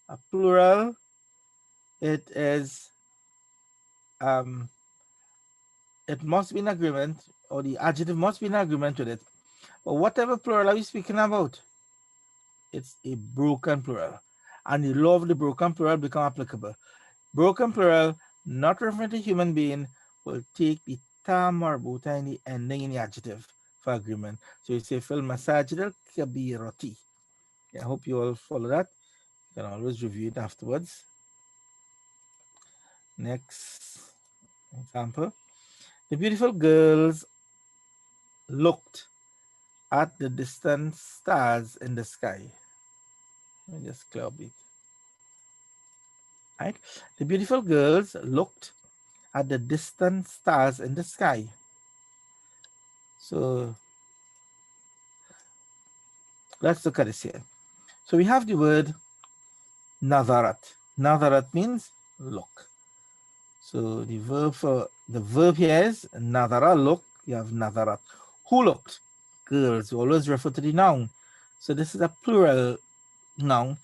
A plural, it is it must be in agreement, or the adjective must be in agreement with it. But whatever plural are we speaking about? It's a broken plural. And the law of the broken plural become applicable. Broken plural, not referring to human being, will take the ta marbuta in the ending in the adjective for agreement. So you say fil masajid al kabirati. I hope you all follow that. You can always review it afterwards. Next example. The beautiful girls looked at the distant stars in the sky. Let me just clear a bit. Right? The beautiful girls looked at the distant stars in the sky. So let's look at this here. So we have the word nadarat. Nadarat means look. So the verb here is nadara, look. You have nadarat. Who looked? Girls. You always refer to the noun. So this is a plural noun,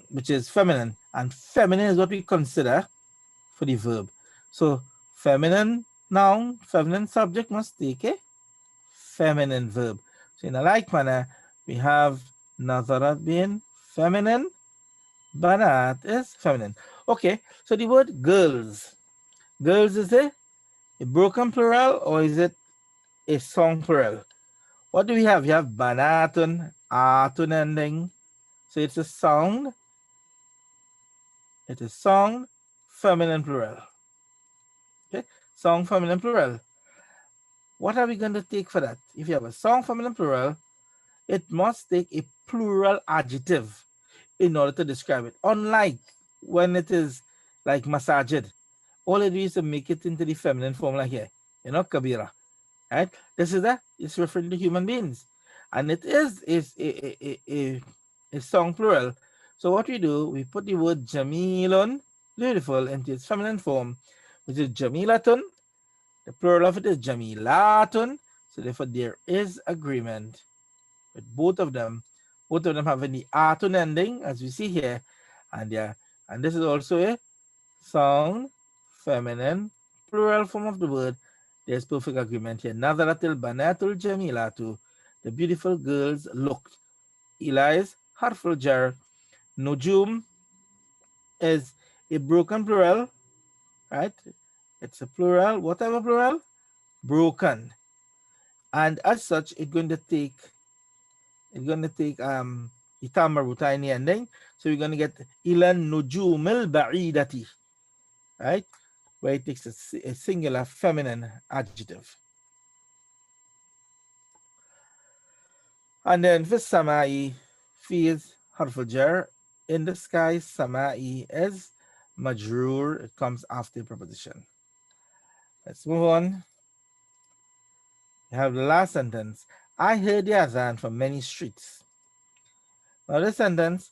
which is feminine. And feminine is what we consider for the verb. So feminine noun, feminine subject must take a feminine verb. So in a like manner, we have nazarat being feminine, banat is feminine. Okay, so the word girls. Girls is a broken plural or is it a song plural? What do we have? We have banatun, atun ending. So it's a sound. It is song, feminine plural. Okay, song, feminine plural. What are we going to take for that? If you have a song, feminine plural, it must take a plural adjective in order to describe it. Unlike when it is like masajid, all it is to make it into the feminine form like here, kabira, right? This is that it's referring to human beings, and it is a song plural. So what we do, we put the word jamilun, beautiful, into its feminine form, which is jamilatun. The plural of it is jamilatun. So therefore, there is agreement with both of them. Both of them having the atun ending, as we see here, and and this is also a sound, feminine, plural form of the word. There's perfect agreement here. Nadaratil banatul jamilatu. The beautiful girls looked. Ila is harful jar. Nujum is a broken plural, right? It's a plural. Whatever plural, broken. And as such, it's going to take itam marbuta in the ending. So we're going to get ilan nujumil ba'idati, right? Where it takes a singular feminine adjective. And then for samai, fi is harf jar. In the sky, samai is majrur. It comes after the preposition. Let's move on. We have the last sentence. I heard the adhan from many streets. Now this sentence,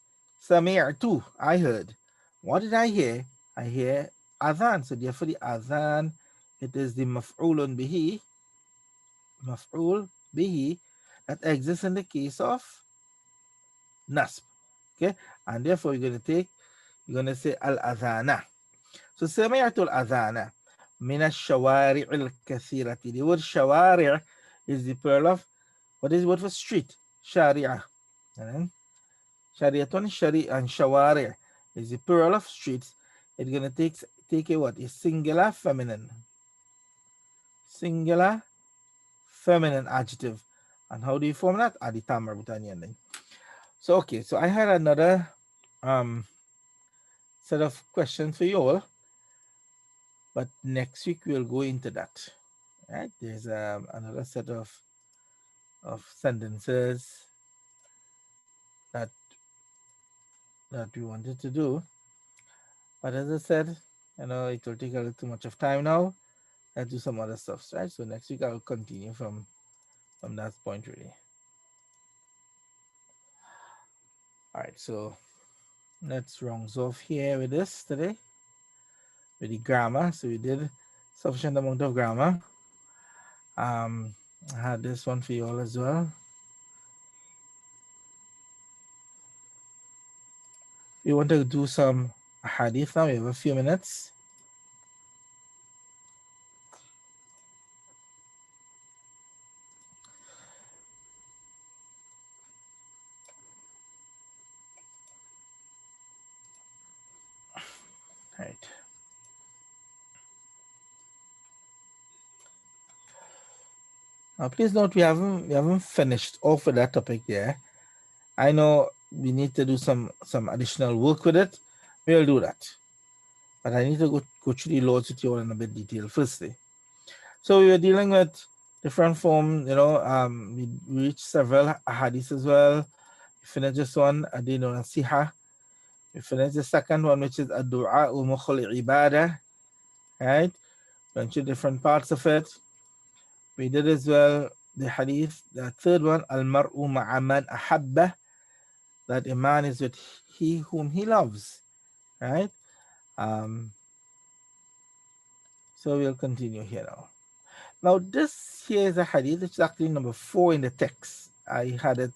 sami'tu, I heard. What did I hear? I hear adhan. So therefore the adhan, it is the maf'ul bihi, that exists in the case of nasb. Okay, and therefore you're going to say al-adhana. So sami'tu al-adhana min ash-shawari' al-kathirati. The word shawari' is the plural of, what is the word for street? Shari'ah. Shari'atun, and shawari' is the plural of streets. It's going to take a what? A singular feminine adjective. And how do you form that? Adita marbutani ending. So okay, so I had another set of questions for you all, but next week we'll go into that. Right? There's another set of sentences that we wanted to do. But as I said, it will take a little too much of time now. Let's do some other stuff, right? So next week I'll continue from that point really. All right, so let's round off here with this today with the grammar. So we did sufficient amount of grammar. I had this one for you all as well. We want to do some hadith now. We have a few minutes. Right. Now please note we haven't finished off with that topic there. I know we need to do some additional work with it. We'll do that. But I need to go through the laws with you all in a bit detail firstly. So we were dealing with different form, we reached several hadiths as well. We finished this one, adinu nasiha. We finished the second one, which is ad-du'a mukhul ibadah, right? Went through different parts of it. We did as well the hadith, the third one, al-mar'u ma'aman ahabba, that a man is with he whom he loves, right? So we'll continue here now. Now this here is a hadith, which is actually number 4 in the text. I had it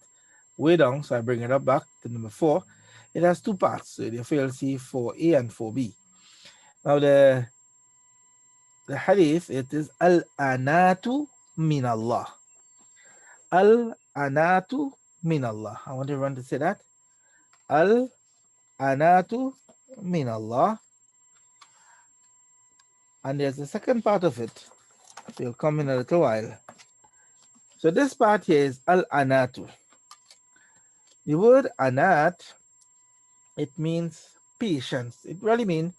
way down, so I bring it up back to number 4. It has two parts, so the FLC 4A and 4B. Now the hadith, it is al-anatu min Allah. Al-anatu min Allah. I want everyone to say that. Al-anatu min Allah. And there's the second part of it. We'll come in a little while. So this part here is al-anatu. The word anat, it means patience. It really means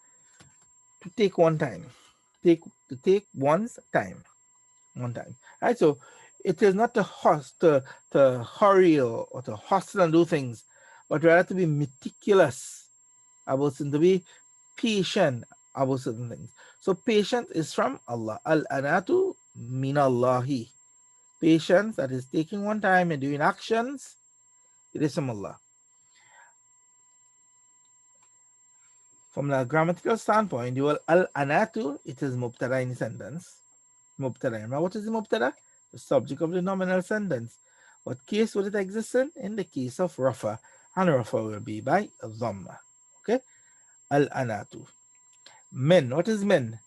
to take one time. To take one's time. One time. Right? So it is not to hurry or to hustle and do things, but rather to be meticulous about something, to be patient about certain things. So patience is from Allah. Al-anatu min Allahi. Patience, that is taking one time and doing actions, it is from Allah. From the grammatical standpoint, the word al-anatu, it is mubtada in the sentence. Mubtada. Now what is the mubtada? The subject of the nominal sentence. What case would it exist in? In the case of rafa. And rafa will be by dhamma. Okay? Al-anatu. Min. What is min?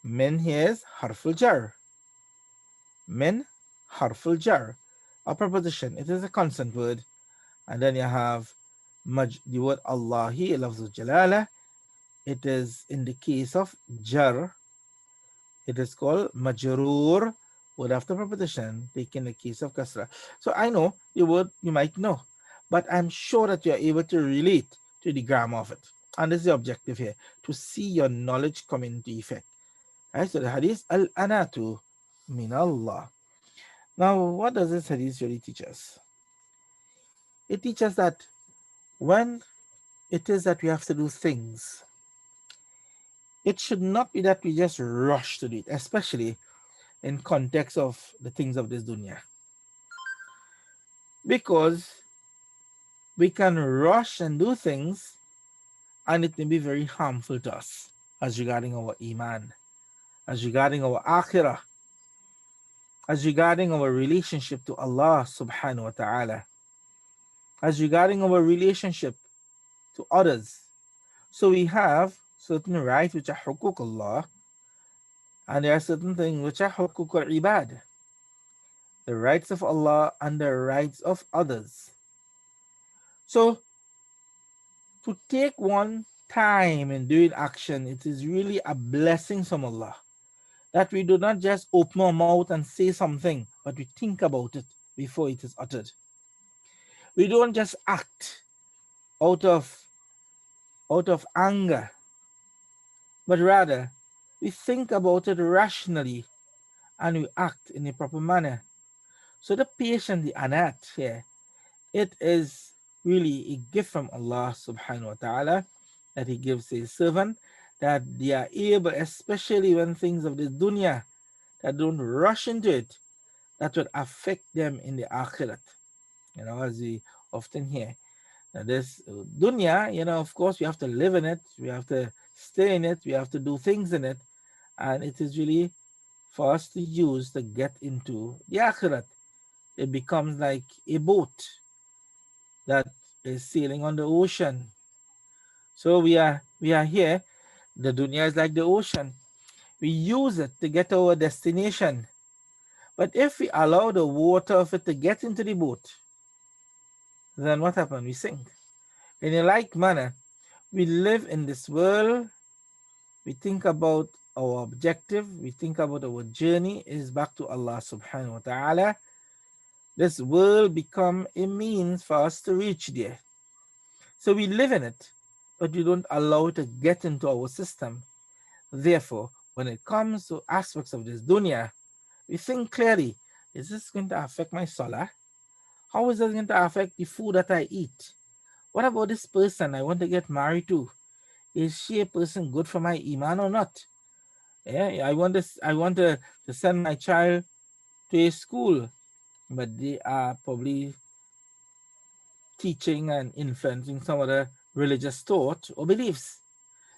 Min here is harful jar. Min, harful jar. A preposition. It is a constant word. And then you have the word Allahi, lafzul jalala. It is in the case of jar. It is called majroor word after preposition, taken in the case of kasra. So I know the word you might know, but I'm sure that you're able to relate to the grammar of it. And this is the objective here, to see your knowledge come into effect. Right? So the hadith, al-anatu min Allah. Now, what does this hadith really teach us? It teaches that when it is that we have to do things, it should not be that we just rush to do it, especially in context of the things of this dunya. Because we can rush and do things and it may be very harmful to us as regarding our iman, as regarding our akhirah, as regarding our relationship to Allah subhanahu wa ta'ala, as regarding our relationship to others. So we have certain rights which are hukuk Allah, and there are certain things which are hukuk al-ibad, the rights of Allah and the rights of others. So to take one time in doing action, it is really a blessing from Allah. That we do not just open our mouth and say something, but we think about it before it is uttered. We don't just act out of anger, but rather we think about it rationally and we act in a proper manner. So the patient, the anat here, it is really a gift from Allah subhanahu wa ta'ala, that he gives his servant, that they are able, especially when things of this dunya, that don't rush into it, that would affect them in the akhirat. As we often hear. Now, this dunya, of course, we have to live in it, we have to stay in it, we have to do things in it, and it is really for us to use to get into the akhirat. It becomes like a boat that is sailing on the ocean. So we are here. The dunya is like the ocean. We use it to get to our destination. But if we allow the water of it to get into the boat, then what happens? We sink. In a like manner, we live in this world, we think about our objective, we think about our journey is back to Allah subhanahu wa ta'ala. This world become a means for us to reach there. So we live in it, but we don't allow it to get into our system. Therefore, when it comes to aspects of this dunya, we think clearly, is this going to affect my salah? How is this going to affect the food that I eat? What about this person I want to get married to? Is she a person good for my iman or not? Yeah, I want to send my child to a school, but they are probably teaching and influencing some other religious thought or beliefs.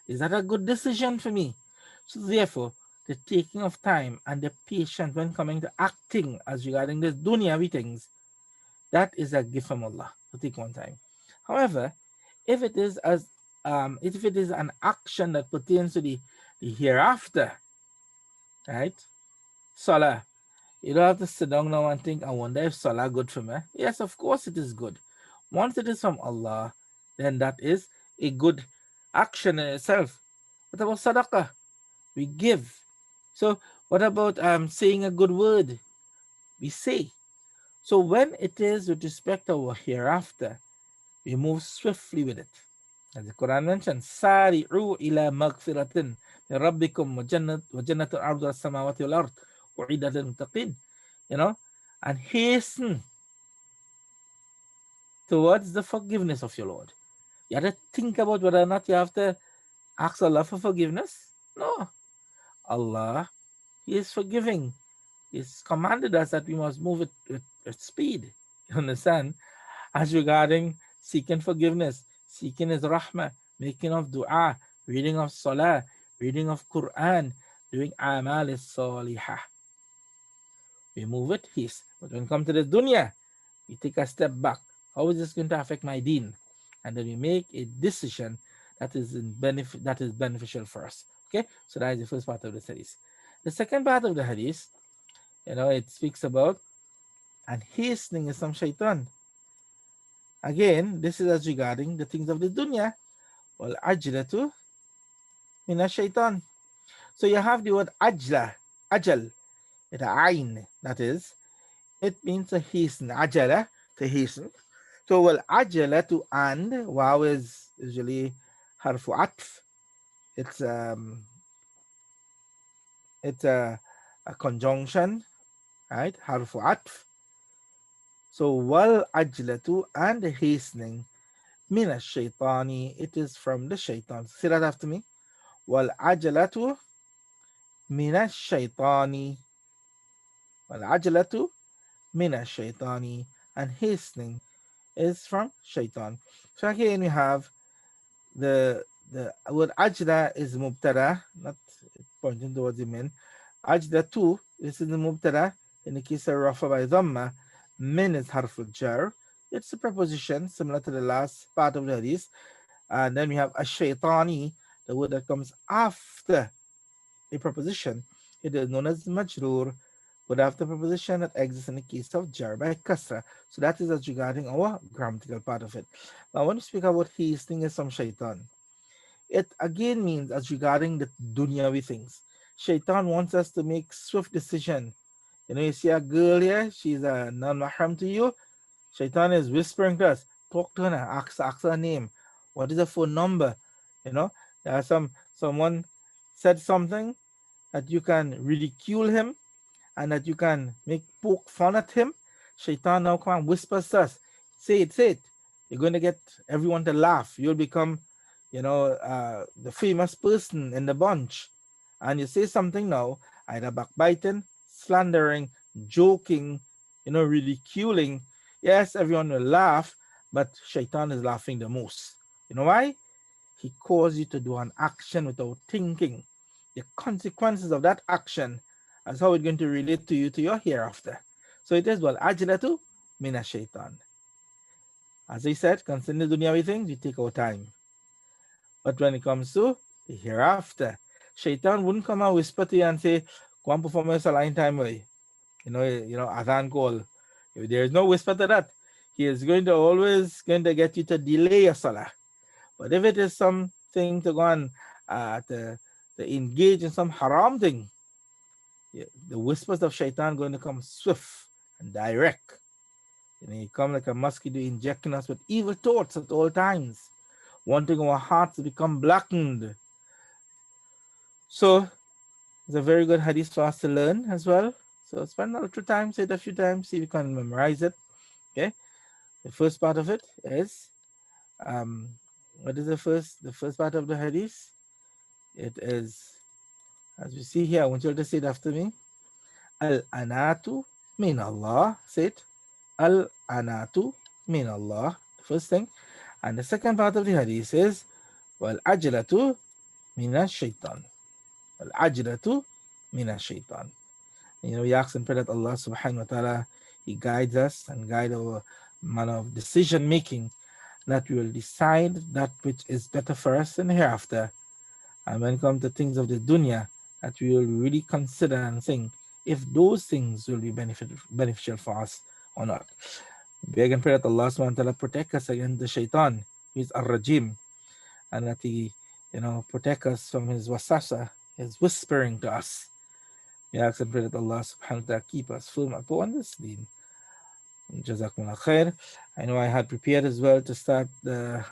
Is that a good decision for me? So therefore, the taking of time and the patience when coming to acting as regarding this dunyavi things, that is a gift from Allah to take one time. However, if it is an action that pertains to the hereafter, right? Salah. You don't have to sit down now and think, I wonder if Salah good for me. Yes, of course it is good. Once it is from Allah, then that is a good action in itself. What about sadaqah? We give. So what about saying a good word? We say. So when it is with respect to our hereafter, we move swiftly with it. As the Quran mentions, Sari'u ila maghfiratin min rabbikum wa jannatun ardu as-samawati wal ard u'idat lil muttaqin. And hasten towards the forgiveness of your Lord. You have to think about whether or not you have to ask Allah for forgiveness. No. Allah, He is forgiving. He's commanded us that we must move it with speed. You understand? As regarding seeking forgiveness, seeking His rahmah, making of dua, reading of salah, reading of Quran, doing amal salihah. We move it, His. But when it comes to the dunya, we take a step back. How is this going to affect my deen? And then we make a decision that is beneficial for us. Okay, so that is the first part of the hadith. The second part of the hadith, it speaks about and hastening is some shaitan. Again, this is as regarding the things of the dunya. Well, ajlatu mina shaitan. So you have the word ajal, with a ayn, that is, it means to hasten, ajala, to hasten. So, well, ajalatu and wow is usually harfu atf. It's a conjunction, right? Harfu atf. So, wal ajlatu and hastening mina shaitani, it is from the shaitan. Say that after me. Wal ajalatu mina shaitani. Wal ajalatu mina shaitani. And hastening is from shaitan. So again we have the word ajda is mubtada, not pointing towards the min. Ajda too, this is the mubtada in the case of rafa by dhamma. Min is harful jar. It's a preposition similar to the last part of the hadith. And then we have ash-shaytani, the word that comes after a preposition. It is known as majrur, but after preposition that exists in the case of jar by kasra. So that is as regarding our grammatical part of it. Now when we speak about hastening is some shaitan, it again means as regarding the dunyawi things. Shaitan wants us to make swift decision. You see a girl here, she's a non-mahram to you. Shaitan is whispering to us, talk to her, ask her name. What is the phone number? There are someone said something that you can ridicule him and that you can poke fun at him. Shaitan now come and whispers to us, say it. You're going to get everyone to laugh. You'll become, the famous person in the bunch, and you say something now, either backbiting, slandering, joking, ridiculing. Yes, everyone will laugh, but Shaitan is laughing the most. You know why? He caused you to do an action without thinking. The consequences of that action is how it's going to relate to you to your hereafter. So it is well, ajlatu mina shaitan. As I said, concerning the dunyawi things, we take our time. But when it comes to the hereafter, shaitan wouldn't come and whisper to you and say, go and perform your salah in time way. Adhan call. If there is no whisper to that, he is going to always going to get you to delay your salah. But if it is something to go on to engage in some haram thing, the whispers of shaitan going to come swift and direct. He come like a mosquito injecting us with evil thoughts at all times, wanting our hearts to become blackened. So it's a very good hadith for us to learn as well. So spend a little time, say it a few times, see if you can memorize it. Okay. The first part of it is what is the first part of the hadith? It is, as we see here, I want you all to say it after me. Al-anatu min Allah. Say it. Al-anatu min Allah. The first thing. And the second part of the hadith is wal-ajlatu min shaitan. Wal-ajlatu min shaitan. We ask and pray that Allah subhanahu wa ta'ala, He guides us and guide our manner of decision making, that we will decide that which is better for us in the hereafter. And when it comes to things of the dunya, that we will really consider and think if those things will be beneficial for us or not. Beg and pray that Allah subhanahu wa ta'ala protect us against the shaitan, who is ar-rajim, and that He, protect us from his wasasa, his whispering to us. We ask and pray that Allah subhanahu wa ta'ala keep us firm upon this deen. Jazakumullah khair. I know I had prepared as well to start the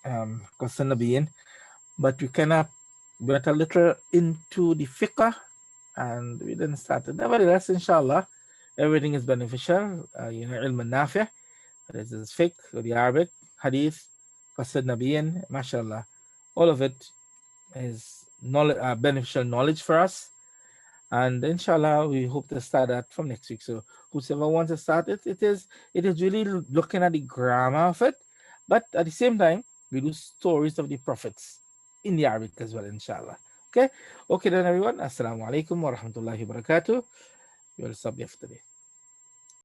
Qasan Nabiyin, but we cannot get a little into the fiqh and we didn't start it. Nevertheless, inshallah, everything is beneficial. Ilm al-nafi', this is fiqh, or the Arabic, hadith, Qasid Nabiyin, mashallah. All of it is beneficial knowledge for us. And inshallah, we hope to start that from next week. So whoever wants to start it, it is really looking at the grammar of it, but at the same time, we do stories of the prophets in the Arabic as well, inshallah. Okay then everyone. Assalamu alaikum wa rahmatullahi wa barakatuh. We will stop yesterday.